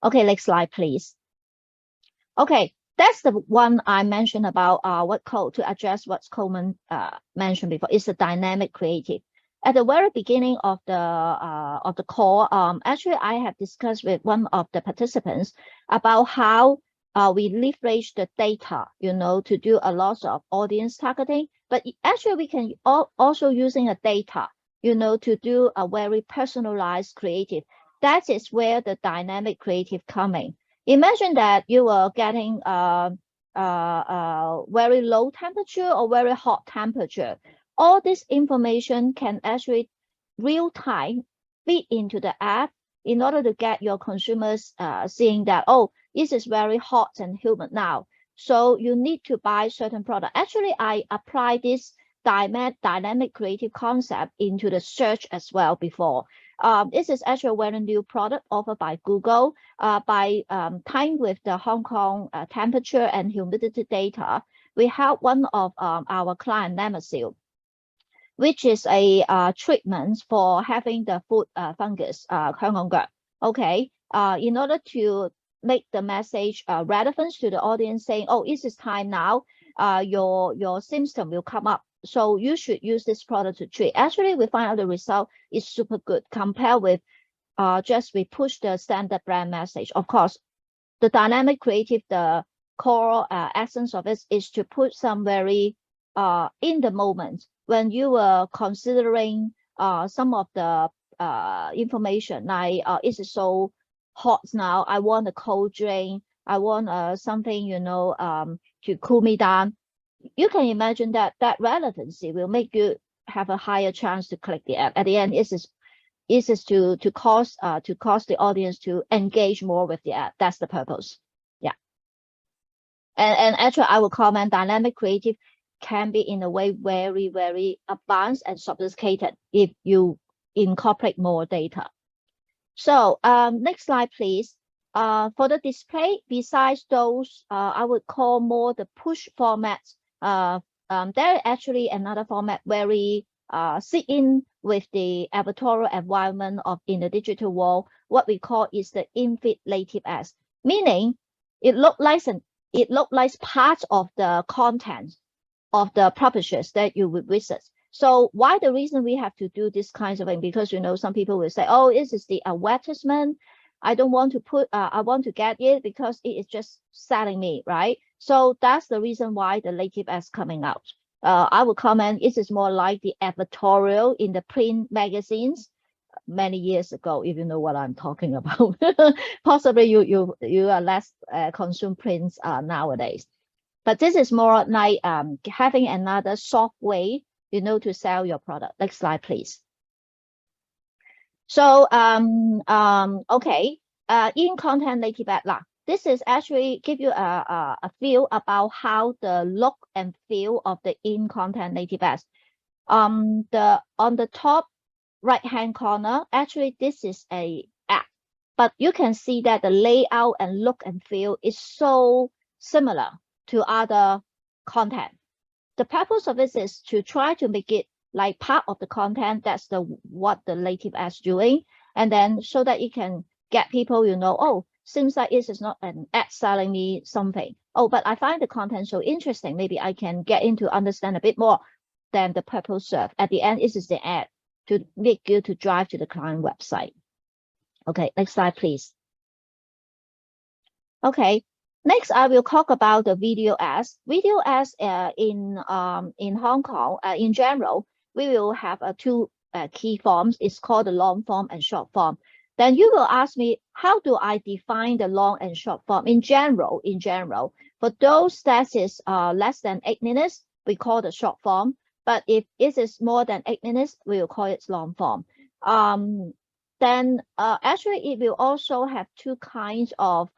Okay, next slide, please. Okay, that's the one I mentioned about to address what Coleman mentioned before. It's a dynamic creative. At the very beginning of the call, actually I have discussed with one of the participants about how we leverage the data, you know, to do a lot of audience targeting. But actually, we can also using a data, you know, to do a very personalized creative. That is where the dynamic creative coming. Imagine that you are getting very low temperature or very hot temperature. All this information can actually real time feed into the app in order to get your consumers seeing that, oh, this is very hot and humid now, so you need to buy certain product. Actually, I apply this dynamic creative concept into the search as well before. This is actually a very new product offered by Google. By tying with the Hong Kong temperature and humidity data, we have one of our client, Nemesil, which is a treatment for having the food fungus, 香港腳. Okay, in order to make the message relevant to the audience, saying, oh, it is time now, your symptom will come up, so you should use this product to treat. Actually, we find out the result is super good compared with just we push the standard brand message. Of course, the dynamic creative, the core essence of it is to put some very in the moment when you were considering some of the information, like is it so hot now, I want a cold drink, I want something, you know, to cool me down. You can imagine that that relevancy will make you have a higher chance to click the app. At the end, it is to cause the audience to engage more with the app. That's the purpose. Yeah. And actually, I will comment dynamic creative can be in a way very, very advanced and sophisticated if you incorporate more data. So next slide, please. For the display, besides those, I would call more the push formats. There is actually another format where we sit in with the editorial environment of in the digital world. What we call is the in-feed native ads, meaning it looks like part of the content of the publishers that you would visit. So why the reason we have to do this kinds of thing? Because, you know, some people will say, oh, this is the advertisement, I don't want to put, I want to get it because it is just selling me, right? So that's the reason why the native ads coming out. I would comment, it is more like the editorial in the print magazines many years ago, if you know what I'm talking about. Possibly you are less consume prints nowadays. But this is more like having another soft way, you know, to sell your product. Next slide, please. So, okay, in content native ad, this is actually give you a feel about how the look and feel of the in content native ads. On the top right-hand corner, actually this is a app, but you can see that the layout and look and feel is so similar to other content. The purpose of this is to try to make it like part of the content. That's what the native ads doing, and then so that you can get people, you know, oh, seems like this is not an ad selling me something. Oh, but I find the content so interesting. Maybe I can get into understand a bit more than the purpose serve. At the end, this is the ad to make you to drive to the client website. Okay, next slide, please. Okay. Next, I will talk about the video ads. Video ads in Hong Kong, in general, we will have two key forms. It's called the long form and short form. Then you will ask me, how do I define the long and short form? In general, for those that is less than 8 minutes, we call the short form. But if it is more than 8 minutes, we will call it long form. Then actually, it will also have two kinds of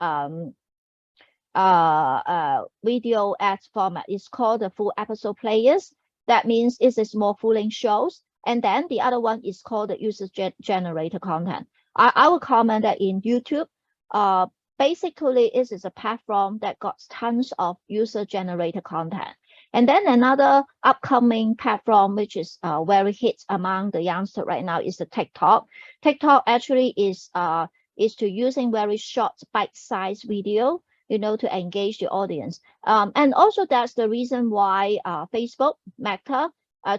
video ads format. It's called the full episode players. That means it is more full-length shows. And then the other one is called the user generated content. I will comment that in YouTube, basically it is a platform that got tons of user generated content. And then another upcoming platform, which is very hit among the youngsters right now, is the TikTok. TikTok actually is to using very short bite-sized video, you know, to engage the audience. And also that's the reason why Facebook, Meta,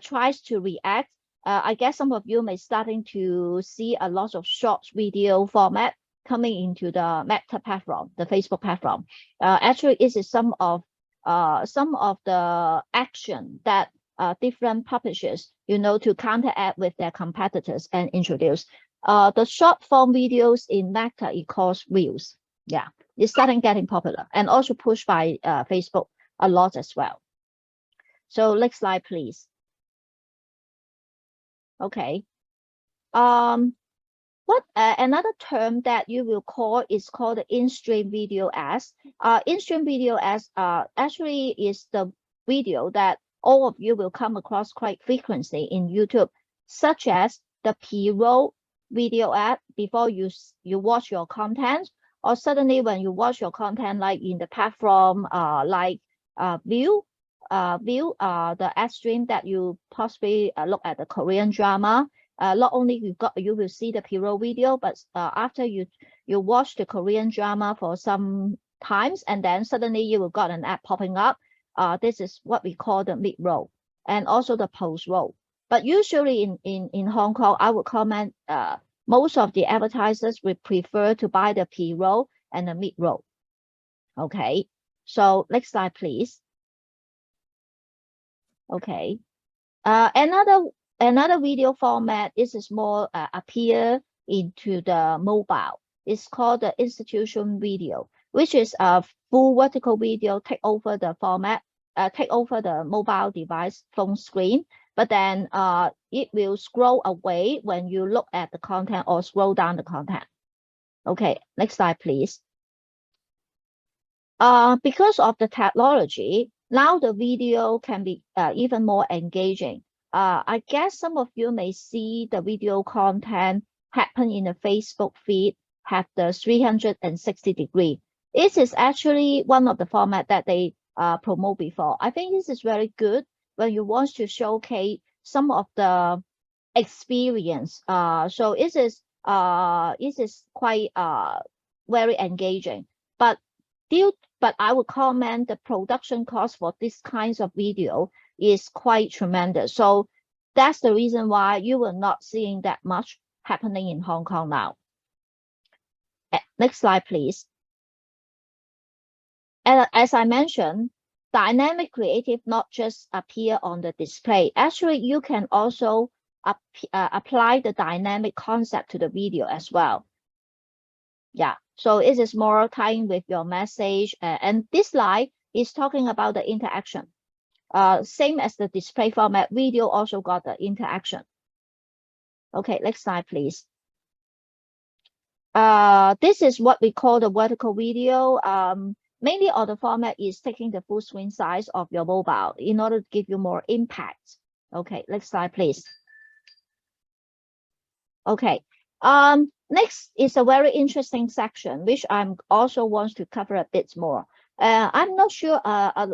tries to react. I guess some of you may starting to see a lot of short video format coming into the Meta platform, the Facebook platform. Actually, it is some of the action that different publishers, to counteract with their competitors and introduce. The short form videos in Meta, it calls Reels. Yeah, it's starting getting popular and also pushed by Facebook a lot as well. So next slide, please. Okay. Another term that you will call is called the in-stream video ads. In-stream video ads actually is the video that all of you will come across quite frequently in YouTube, such as the pre-roll video ad before you watch your content, or suddenly when you watch your content, like in the platform like View, the ad stream that you possibly look at the Korean drama. Not only you will see the pre-roll video, but after you watch the Korean drama for some times, and then suddenly you will got an ad popping up. This is what we call the mid-roll, and also the post-roll. But usually in Hong Kong, I would comment most of the advertisers would prefer to buy the pre-roll and the mid-roll. Okay, so next slide, please. Okay, another video format is more appear into the mobile. It's called the institution video, which is a full vertical video take over the format, take over the mobile device phone screen, but then it will scroll away when you look at the content or scroll down the content. Okay, next slide, please. Because of the technology, now the video can be even more engaging. I guess some of you may see the video content happen in the Facebook feed, have the 360-degree. This is actually one of the format that they promote before. I think this is very good when you want to showcase some of the experience. So this is quite very engaging. But I would comment the production cost for this kinds of video is quite tremendous. So that's the reason why you will not seeing that much happening in Hong Kong now. Next slide, please. And as I mentioned, dynamic creative not just appear on the display. Actually, you can also apply the dynamic concept to the video as well. Yeah, so it is more tying with your message. And this slide is talking about the interaction. Same as the display format, video also got the interaction. Okay, next slide, please. This is what we call the vertical video. Mainly all the format is taking the full screen size of your mobile in order to give you more impact. Okay, next slide, please. Okay, next is a very interesting section, which I'm also wants to cover a bit more. I'm not sure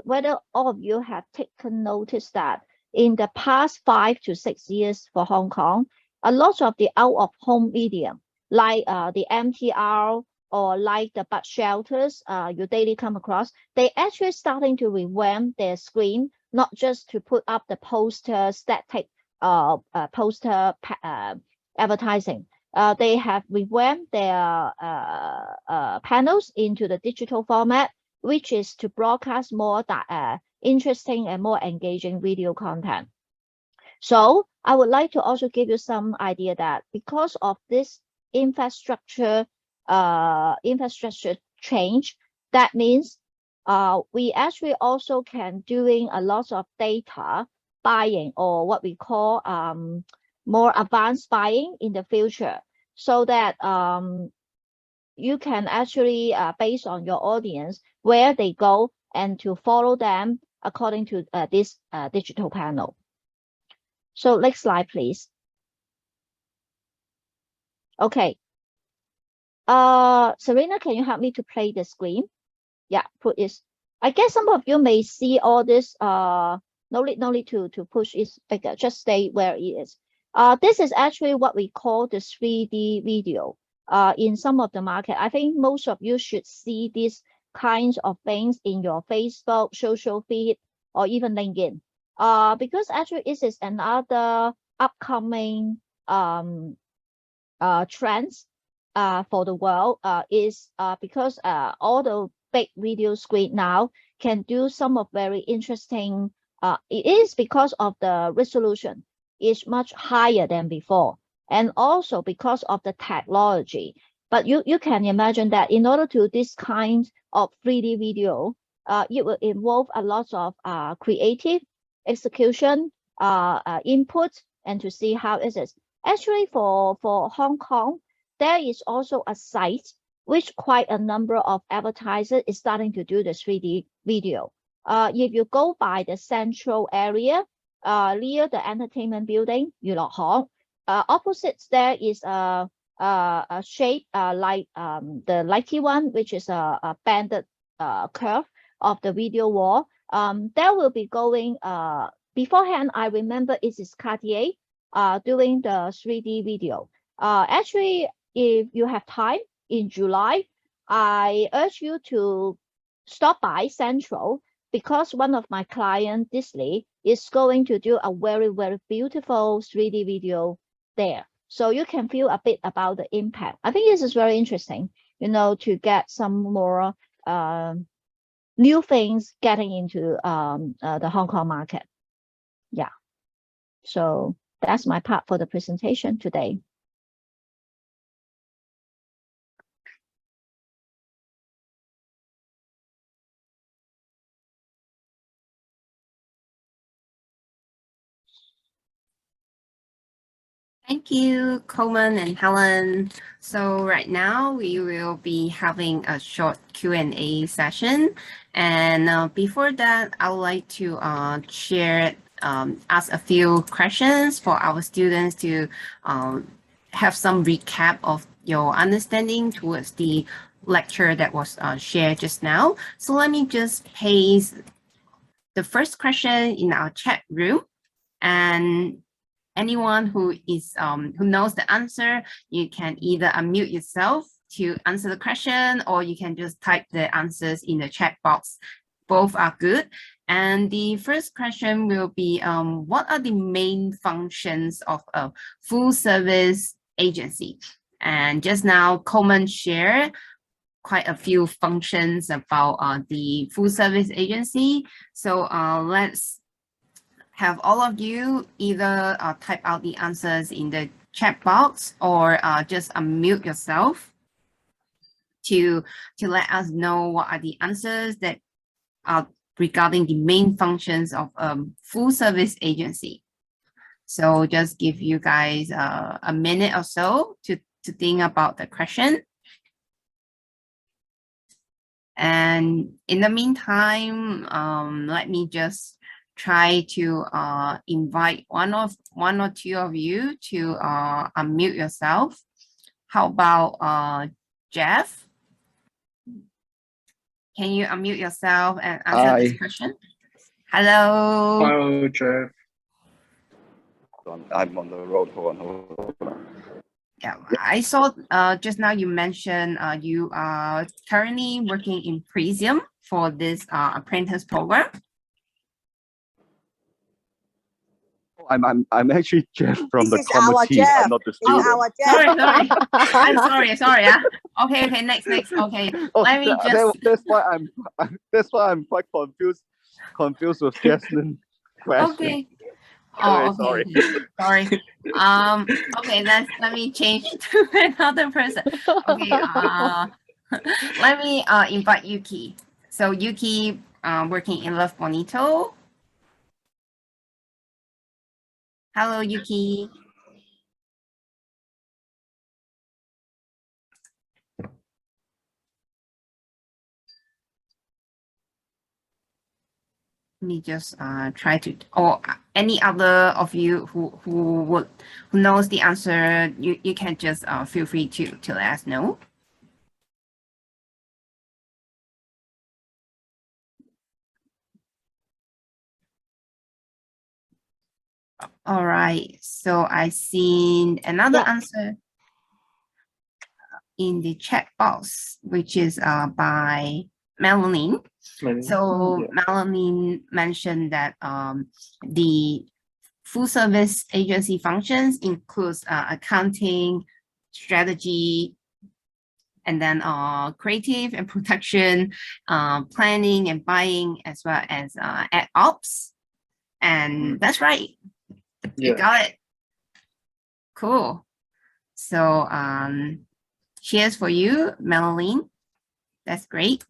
whether all of you have taken notice that in the past 5 to 6 years for Hong Kong, a lot of the out-of-home medium, like the MTR or like the bus shelters you daily come across, they actually starting to revamp their screen, not just to put up the poster, static poster advertising. They have revamped their panels into the digital format, which is to broadcast more interesting and more engaging video content. So I would like to also give you some idea that because of this infrastructure change, that means we actually also can doing a lot of data buying, or what we call more advanced buying in the future, so that you can actually based on your audience where they go and to follow them according to this digital panel. So next slide, please. Okay. Serena, can you help me to play the screen? Yeah, put this. I guess some of you may see all this. No need to push it bigger. Just stay where it is. This is actually what we call the 3D video. In some of the market, I think most of you should see these kinds of things in your Facebook, social feed, or even LinkedIn. Because actually this is another upcoming trends for the world is because all the big video screen now can do some of very interesting. It is because of the resolution is much higher than before, and also because of the technology. But you can imagine that in order to this kind of 3D video, it will involve a lot of creative execution, input, and to see how is it. Actually, for Hong Kong, there is also a site which quite a number of advertisers is starting to do the 3D video. If you go by the central area, near the entertainment building, Yulok Hong, opposite there is a shape like the Nike one, which is a banded curve of the video wall. There will be going beforehand. I remember it is Cartier doing the 3D video. Actually, if you have time in July, I urge you to stop by Central, because one of my clients, Disney, is going to do a very, very beautiful 3D video there. So you can feel a bit about the impact. I think this is very interesting, you know, to get some more new things getting into the Hong Kong market. Yeah. So that's my part for the presentation today. Thank you, Coleman and Helen. So right now we will be having a short Q&A session. And before that, I would like to ask a few questions for our students to have some recap of your understanding towards the lecture that was shared just now. So let me just paste the first question in our chat room, and anyone who knows the answer, you can either unmute yourself to answer the question, or you can just type the answers in the chat box. Both are good. And the first question will be, what are the main functions of a full service agency? And just now, Coleman shared quite a few functions about the full service agency. So let's have all of you either type out the answers in the chat box, or just unmute yourself to let us know what are the answers that are regarding the main functions of full service agency. So just give you guys a minute or so to think about the question. And in the meantime, let me just try to invite one or two of you to unmute yourself. How about Jeff? Can you unmute yourself and answer this question? Hello. Hello, Jeff. I'm on the road. Hold on. Yeah, I saw just now you mentioned you are currently working in Prisium for this apprentice program. I'm actually Jeff from This the is our committee. Jeff. I'm not the student. Our Jeff. Sorry. I'm sorry. Yeah. Okay. Next. Okay. Oh, Let me just. That's why I'm quite confused with Jaslyn's question. Okay. Oh, okay. Sorry. Okay. Let me change to another person. Okay. Let me invite Yuki. So Yuki, working in Love Bonito. Hello, Yuki. Let me just try to, or any other of you who knows the answer, you can just feel free to let us know. All right, so I seen another answer in the chat box, which is by Melanie. So Melanie mentioned that the full service agency functions includes accounting, strategy, and then creative and production, planning and buying, as well as ad ops. And that's right. You got it. Cool. So cheers for you, Melanie. That's great.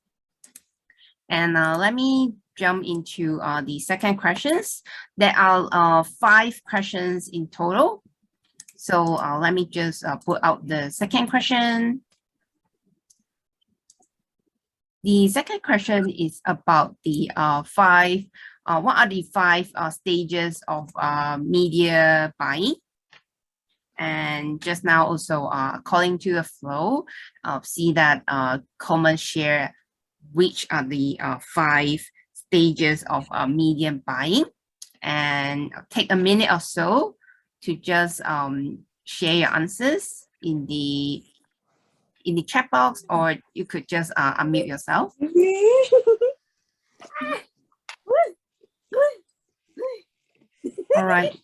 And let me jump into the second questions. There are 5 questions in total. So let me just put out the second question. The second question is about the what are the 5 stages of media buying? And just now also according to the flow, see that Coleman share which are the 5 stages of media buying, and take a minute or so to just share your answers in the chat box, or you could just unmute yourself. All right.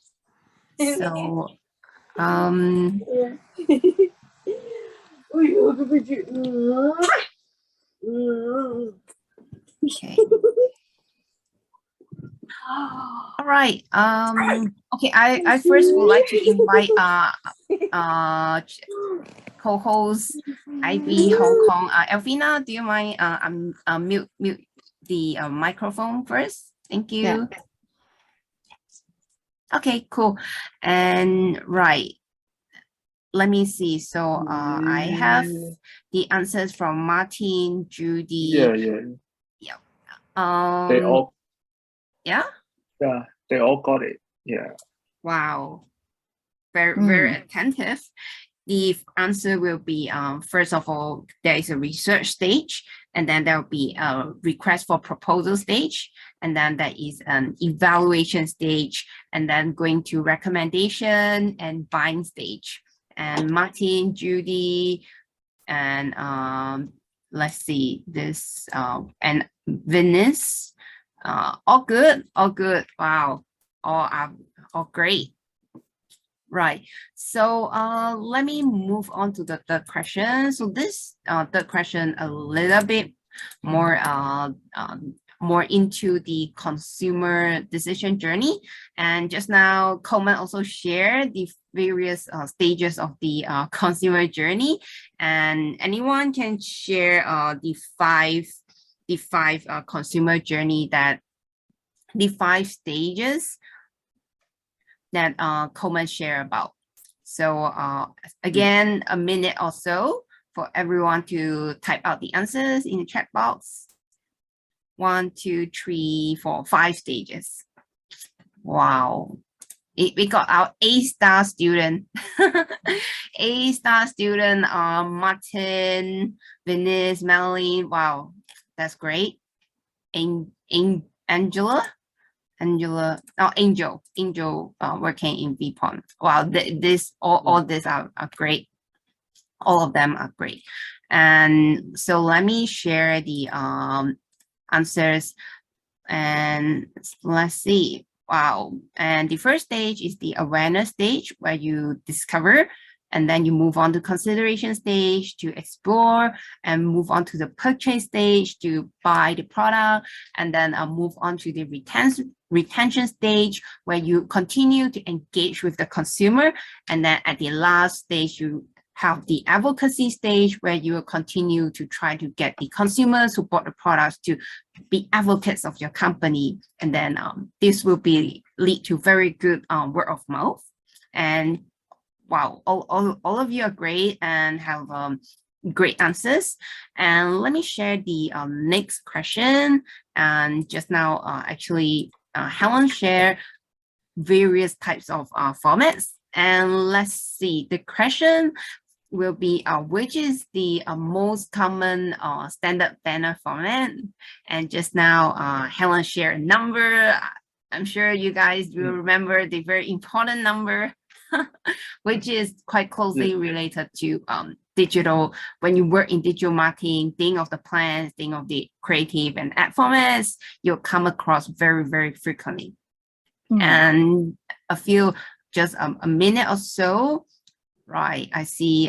So okay. All right. Okay, I first would like to invite co-host IB Hong Kong. Elvina, do you mind mute the microphone first? Thank you. Yeah. Okay, cool. And right, let me see. So I have the answers from Martin, Judy. Yeah. They all. Yeah. Yeah, they all got it. Yeah. Wow. Very attentive. The answer will be, first of all, there is a research stage, and then there will be a request for proposal stage, and then there is an evaluation stage, and then going to recommendation and buying stage. And Martin, Judy, and let's see, this, and Venice, all good, wow, all great. Right. So let me move on to the third question. So this third question a little bit more more into the consumer decision journey. And just now, Coleman also shared the various stages of the consumer journey. And anyone can share the five consumer journey, that the 5 stages that Coleman share about. So again, a minute or so for everyone to type out the answers in the chat box. 1, 2, 3, 4, 5 stages. Wow. We got our A-star student. A-star student, Martin, Venice, Melanie. Wow, that's great. Angel, working in VPON. Wow, all these are great. All of them are great. And so let me share the answers, and let's see. Wow. And the first stage is the awareness stage, where you discover, and then you move on to consideration stage to explore, and move on to the purchase stage to buy the product, and then move on to the retention stage, where you continue to engage with the consumer. And then at the last stage, you have the advocacy stage, where you will continue to try to get the consumers who bought the products to be advocates of your company. And then this will lead to very good word of mouth. And wow, all of you are great and have great answers. And let me share the next question. And just now, actually, Helen shared various types of formats. And let's see, the question will be which is the most common standard banner format. And just now, Helen shared a number. I'm sure you guys will remember the very important number, which is quite closely related to digital. When you work in digital marketing, think of the plans, think of the creative and ad formats, you'll come across very, very frequently. And a few, just a minute or so. Right, I see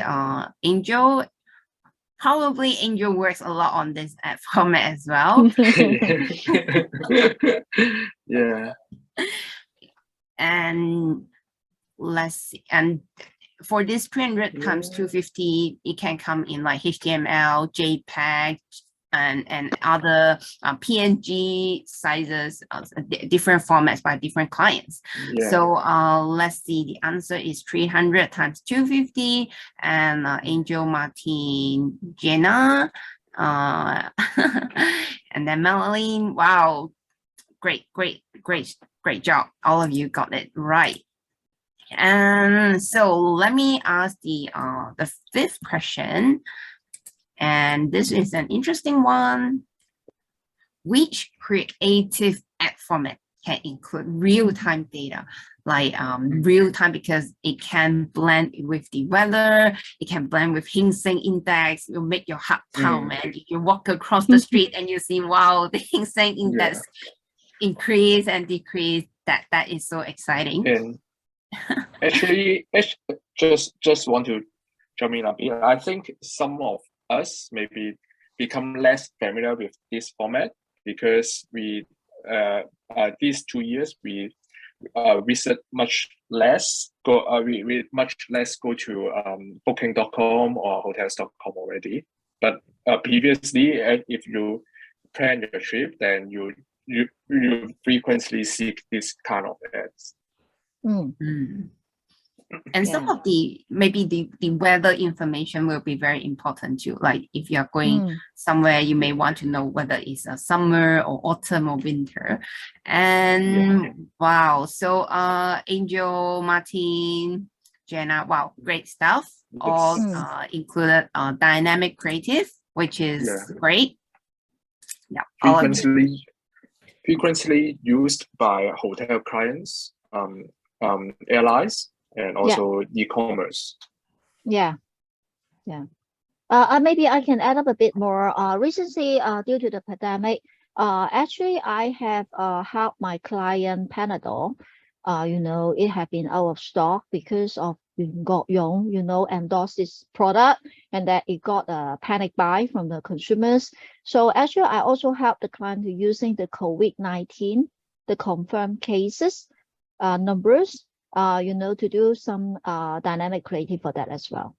Angel probably Angel works a lot on this format as well. Yeah. And let's see. And for this 300 times 250, it can come in like HTML, JPEG, and other PNG sizes, different formats by different clients. Yeah. So let's see, the answer is 300 times 250, and Angel, Martin, Jenna, and then Melanie. Wow, great job. All of you got it right. And so let me ask the fifth question. And this is an interesting one. Which creative ad format can include real-time data? Like real-time because it can blend with the weather, it can blend with Hang Seng index, it'll make your heart pound, man. If you walk across the street and you see, wow, the Hang Seng index increase and decrease, that is so exciting. And actually, just want to jump in a bit. I think some of us maybe become less familiar with this format because we these 2 years we visit much less we much less go to booking.com or hotels.com already. But previously, if you plan your trip, then you frequently seek this kind of ads. And some of the maybe the weather information will be very important too. Like if you are going somewhere, you may want to know whether it's a summer or autumn or winter. And wow, so Angel, Martin, Jenna, wow, great stuff. All included dynamic creative, which is great. Yeah, frequently used by hotel clients, airlines, and also e-commerce. Maybe I can add up a bit more. Recently, due to the pandemic, actually I have helped my client Panadol. It had been out of stock because of Cheung, endorsed this product, and that it got a panic buy from the consumers. So actually, I also helped the client to using the COVID-19, the confirmed cases numbers, to do some dynamic creative for that as well.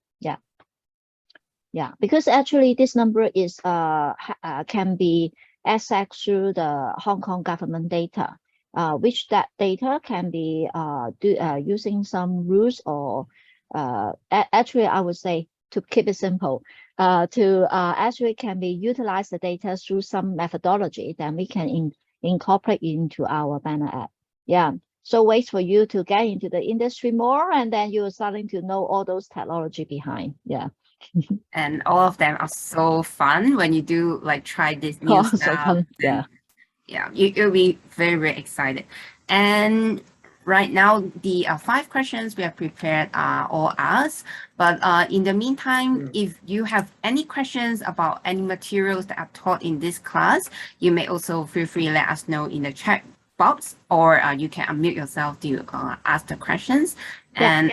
Because actually this number is can be accessed through the Hong Kong government data, which that data can be using some rules or actually I would say, to keep it simple, actually can be utilize the data through some methodology that we can incorporate into our banner ad. So wait for you to get into the industry more, and then you're starting to know all those technology behind. And all of them are so fun when you do like try this new stuff. So fun. You'll be very, very excited. And right now, the 5 questions we have prepared are all asked. But in the meantime, if you have any questions about any materials that are taught in this class, you may also feel free to let us know in the chat box, or you can unmute yourself to ask the questions. And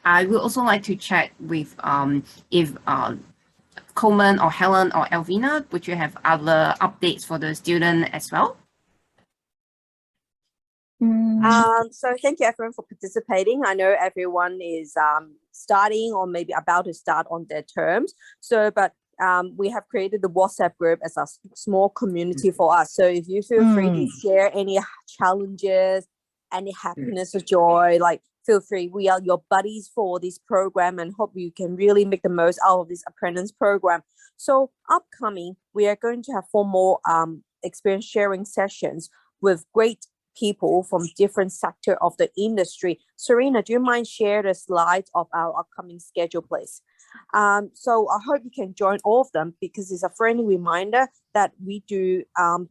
I would also like to check with if Coleman or Helen or Elvina, would you have other updates for the student as well? So thank you everyone for participating. I know everyone is starting or maybe about to start on their terms. But we have created the WhatsApp group as a small community for us. So if you feel free to share any challenges, any happiness or joy, like feel free. We are your buddies for this program and hope you can really make the most out of this apprentice program. So upcoming, we are going to have 4 more experience sharing sessions with great people from different sector of the industry. Serena, do you mind share the slides of our upcoming schedule, please? So I hope you can join all of them, because it's a friendly reminder that we do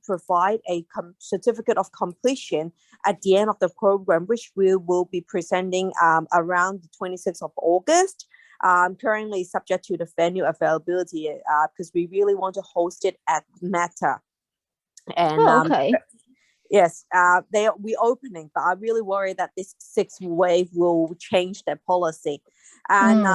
provide a certificate of completion at the end of the program, which we will be presenting around the 26th of August. Currently subject to the venue availability, because we really want to host it at Meta. And yes, we opening, but I really worry that this 6th wave will change their policy. And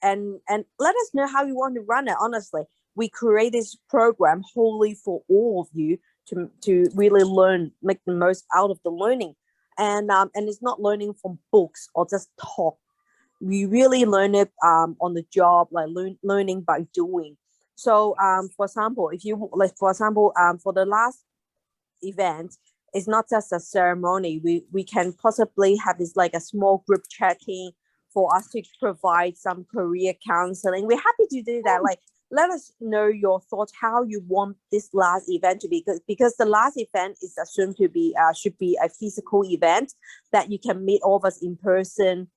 and let us know how you want to run it. Honestly, we create this program wholly for all of you to really learn, make the most out of the learning. And it's not learning from books or just talk. We really learn it on the job, like learning by doing. So for example, if you like, for example, for the last event, it's not just a ceremony. We can possibly have this like a small group check-in for us to provide some career counseling. We're happy to do that. Like, let us know your thoughts, how you want this last event to be, because the last event is assumed to be should be a physical event that you can meet all of us in person.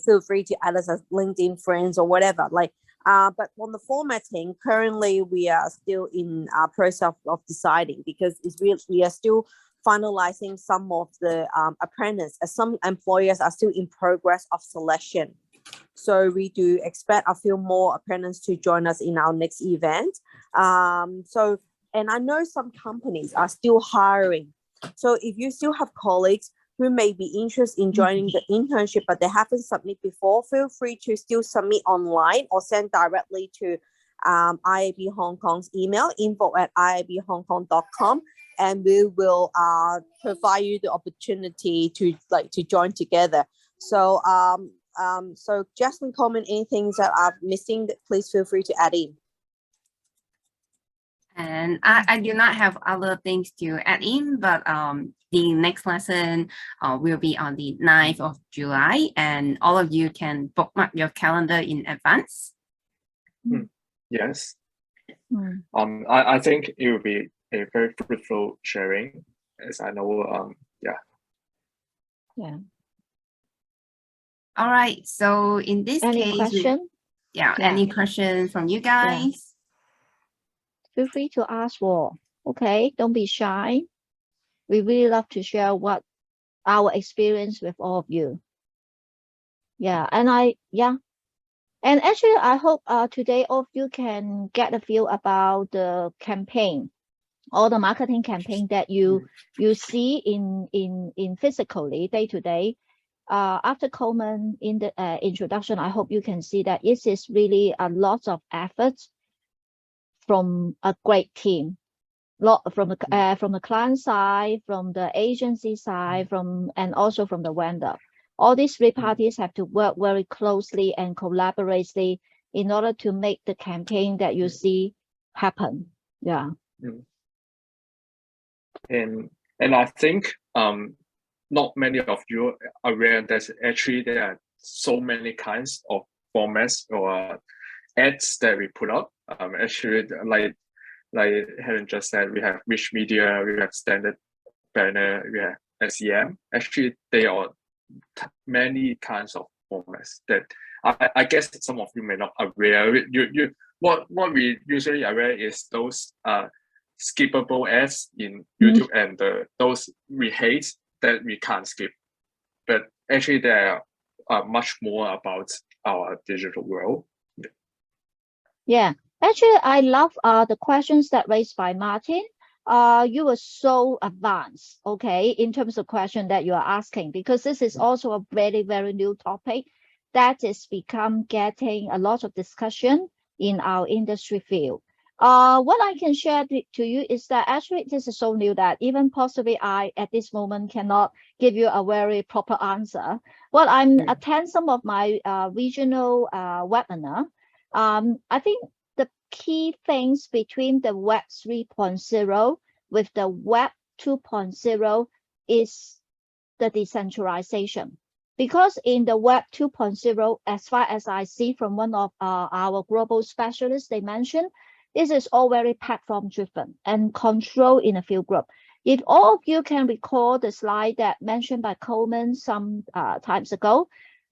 Feel free to add us as LinkedIn friends or whatever. Like, but on the formatting, currently we are still in process of deciding, because we are still finalizing some of the apprentice, as some employers are still in progress of selection. So we do expect a few more apprentices to join us in our next event. So, and I know some companies are still hiring. So if you still have colleagues who may be interested in joining the internship, but they haven't submitted before, feel free to still submit online or send directly to IAB Hong Kong's email, info@iabhongkong.com, and we will provide you the opportunity to join together. So so Jaslyn, Coleman, anything that I'm missing, please feel free to add in. And I do not have other things to add in, but the next lesson will be on the 9th of July, and all of you can bookmark your calendar in advance. Yes. I think it will be a very fruitful sharing, as I know. Yeah. All right. So in this Any case, question? any questions from you guys? Feel free to ask for. Okay, don't be shy. We really love to share what our experience with all of you. And actually I hope today all of you can get a feel about the campaign, all the marketing campaign that you see in physically day to day. After Coleman in the introduction, I hope you can see that it is really a lot of effort from a great team, from the client side, from the agency side, and also from the vendor. All these three parties have to work very closely and collaboratively in order to make the campaign that you see happen. And I think not many of you are aware that actually there are so many kinds of formats or ads that we put up. Actually, like Helen just said, we have rich media, we have standard banner, we have SEM. Actually, there are many kinds of formats that I guess some of you may not aware. What we usually aware is those skippable ads in YouTube and those we hate that we can't skip. But actually, there are much more about our digital world. Actually, I love the questions that raised by Martin. You were so advanced, okay, in terms of question that you are asking, because this is also a very, very new topic that is getting a lot of discussion in our industry field. What I can share to you is that actually this is so new that even possibly I at this moment cannot give you a very proper answer. Well, I'm attend some of my regional webinar. I think the key things between the Web 3.0 with the Web 2.0 is the decentralization. Because in the Web 2.0, as far as I see from one of our global specialists, they mentioned, this is all very platform driven and controlled in a few groups. If all of you can recall the slide that mentioned by Coleman some times ago,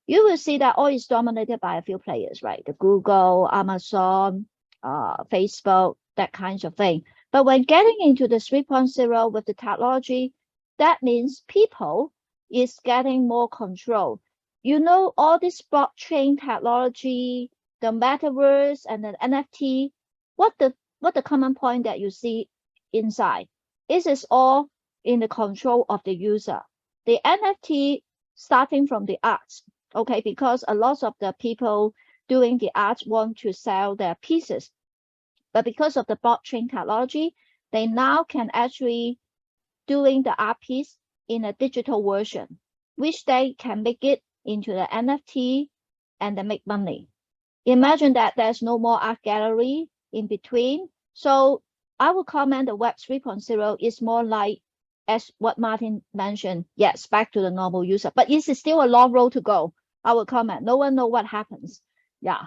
you will see that all is dominated by a few players, right? The Google, Amazon, Facebook, that kind of thing. But when getting into the 3.0 with the technology, that means people is getting more control. You know, all this blockchain technology, the metaverse and the NFT, what the common point that you see inside? This is all in the control of the user. The NFT starting from the arts, okay, because a lot of the people doing the art want to sell their pieces. But because of the blockchain technology, they now can actually doing the art piece in a digital version, which they can make it into the NFT and they make money. Imagine that there's no more art gallery in between. So I would comment the Web 3.0 is more like, as what Martin mentioned, yes, back to the normal user, but it's still a long road to go. I would comment, no one knows what happens. Yeah.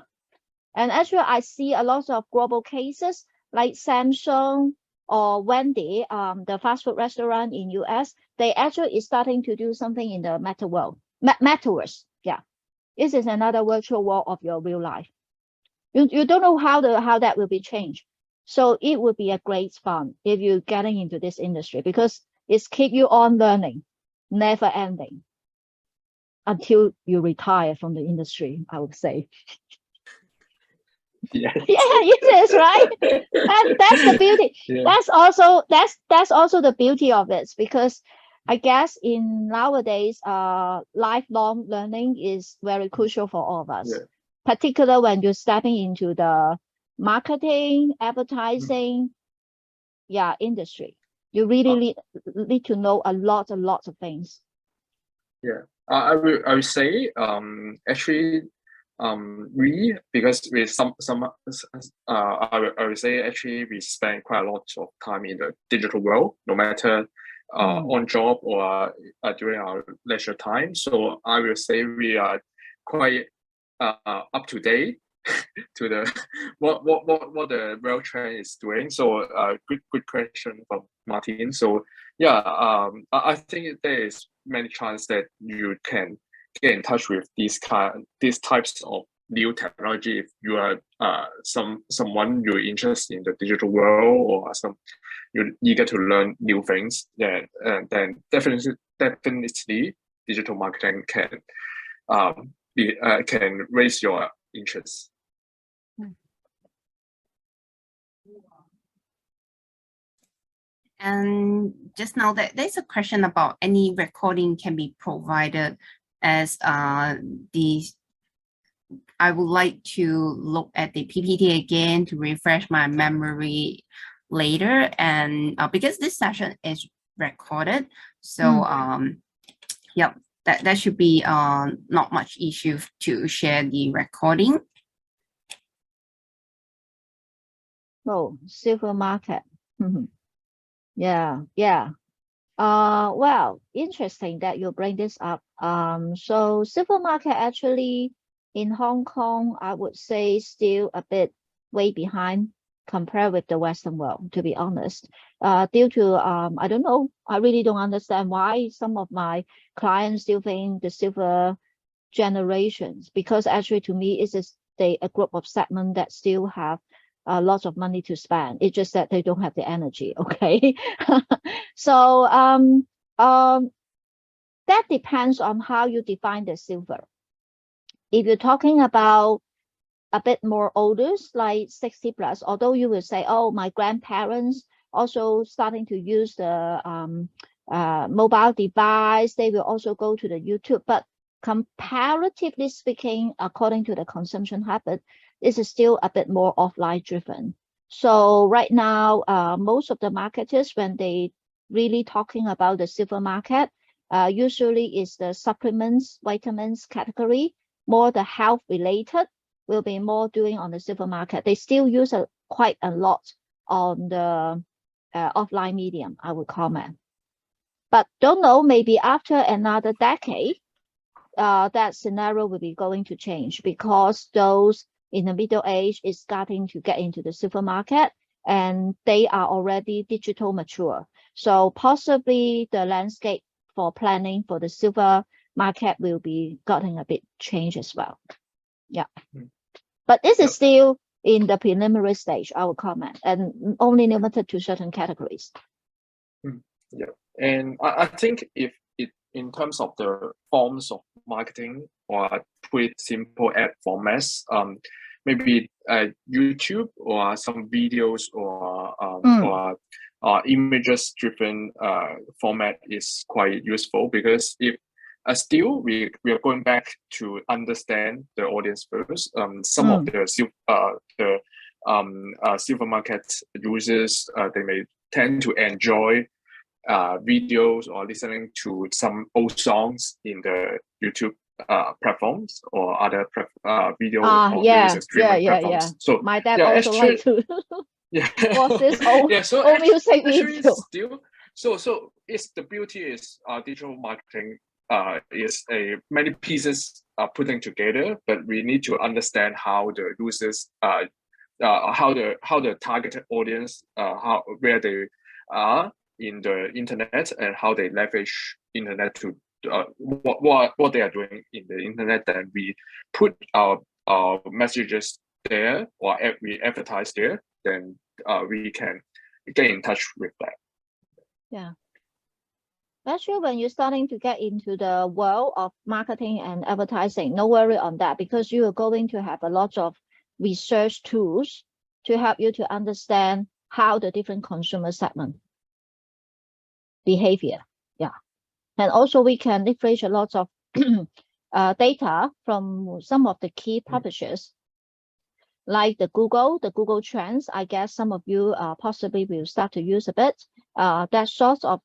And actually, I see a lot of global cases like Samsung or Wendy, the fast food restaurant in US, they actually is starting to do something in the meta world, metaverse. Yeah, this is another virtual world of your real life. You don't know how that will be changed. So it would be a great fun if you're getting into this industry, because it's keep you on learning, never ending, until you retire from the industry, I would say. Yes. Yeah, it is, right? And that's the beauty. Yeah. That's also the beauty of it, because I guess in nowadays, lifelong learning is very crucial for all of us, Yeah. particularly when you're stepping into the marketing, advertising, industry. You really need to know a lot of things. Yeah, I will say actually because with some I will say actually we spend quite a lot of time in the digital world, no matter on job or during our leisure time. So I will say we are quite up to date to the what the world trend is doing. So good question from Martin. So yeah, I think there is many chances that you can get in touch with these types of new technology if you are someone you're interested in the digital world, or you're eager to learn new things. Then definitely digital marketing can raise your interest. And just now that there's a question about any recording can be provided as I would like to look at the PPT again to refresh my memory later, and because this session is recorded, so yep, that should be not much issue to share the recording. Oh, silver market. Yeah. Well, interesting that you bring this up. So silver market actually in Hong Kong, I would say still a bit way behind compared with the Western world, to be honest. Due to I don't know, I really don't understand why some of my clients still think the silver generations, because actually to me it's just a group of segment that still have lots of money to spend. It's just that they don't have the energy. Okay. So that depends on how you define the silver. If you're talking about a bit more older, like 60 plus, although you will say, oh, my grandparents also starting to use the mobile device, they will also go to the YouTube. But comparatively speaking, according to the consumption habit, this is still a bit more offline driven. So right now, most of the marketers, when they really talking about the silver market, usually is the supplements, vitamins category, more the health related, will be more doing on the silver market. They still use quite a lot on the offline medium, I would comment. But don't know, maybe after another decade, that scenario will be going to change, because those in the middle age is starting to get into the silver market and they are already digital mature. So possibly the landscape for planning for the silver market will be getting a bit changed as well. Yeah. But this is still in the preliminary stage, I would comment, and only limited to certain categories. Yeah, and I think if in terms of the forms of marketing, or put it simple ad formats, maybe YouTube or some videos or images driven format is quite useful, because if still we are going back to understand the audience first. Some of the supermarket users, they may tend to enjoy videos or listening to some old songs in the YouTube platforms or other video or music streaming platforms. So my dad also likes to watch this old music video. Still, so it's the beauty is digital marketing is many pieces are putting together, but we need to understand how the users how the targeted audience where they are in the internet and how they leverage internet to what they are doing in the internet. Then we put our messages there, or we advertise there, then we can get in touch with that. Yeah. Actually, when you're starting to get into the world of marketing and advertising, no worry on that, because you are going to have a lot of research tools to help you to understand how the different consumer segment behavior. Yeah. And also we can leverage a lot of data from some of the key publishers, like the Google Trends. I guess some of you possibly will start to use a bit. That sort of,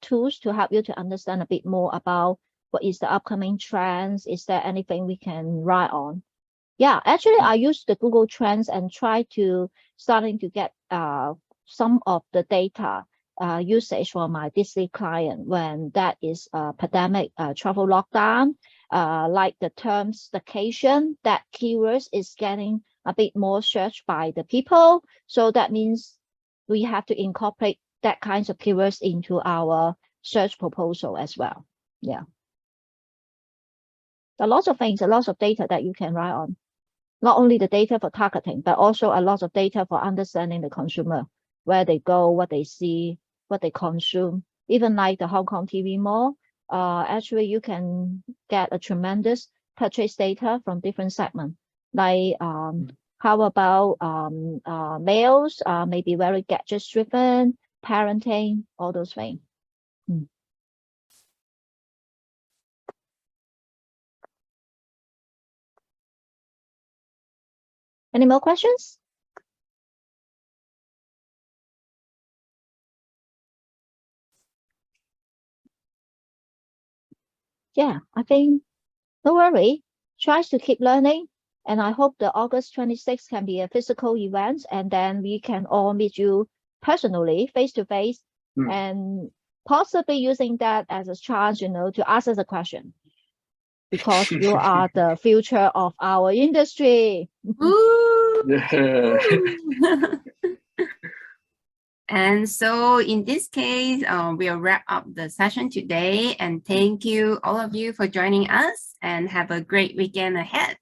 tools to help you to understand a bit more about what is the upcoming trends. Is there anything we can write on? Yeah, actually, I use the Google Trends and try to starting to get some of the data usage for my Disney client when that is a pandemic travel lockdown, like the term staycation, that keywords is getting a bit more searched by the people. So that means we have to incorporate that kinds of keywords into our search proposal as well. Yeah. A lot of things, a lot of data that you can write on. Not only the data for targeting, but also a lot of data for understanding the consumer, where they go, what they see, what they consume. Even like the Hong Kong TV mall, actually you can get a tremendous purchase data from different segments. Like how about males, maybe very gadget driven, parenting, all those things. Any more questions? Yeah, I think no worry. Try to keep learning, and I hope the August 26th can be a physical event, and then we can all meet you personally, face to face, and possibly using that as a chance, to ask us a question, because you are the future of our industry. Yeah. And so in this case, we'll wrap up the session today, and thank you all of you for joining us, and have a great weekend ahead.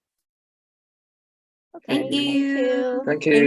Okay, Thank you. Thank you.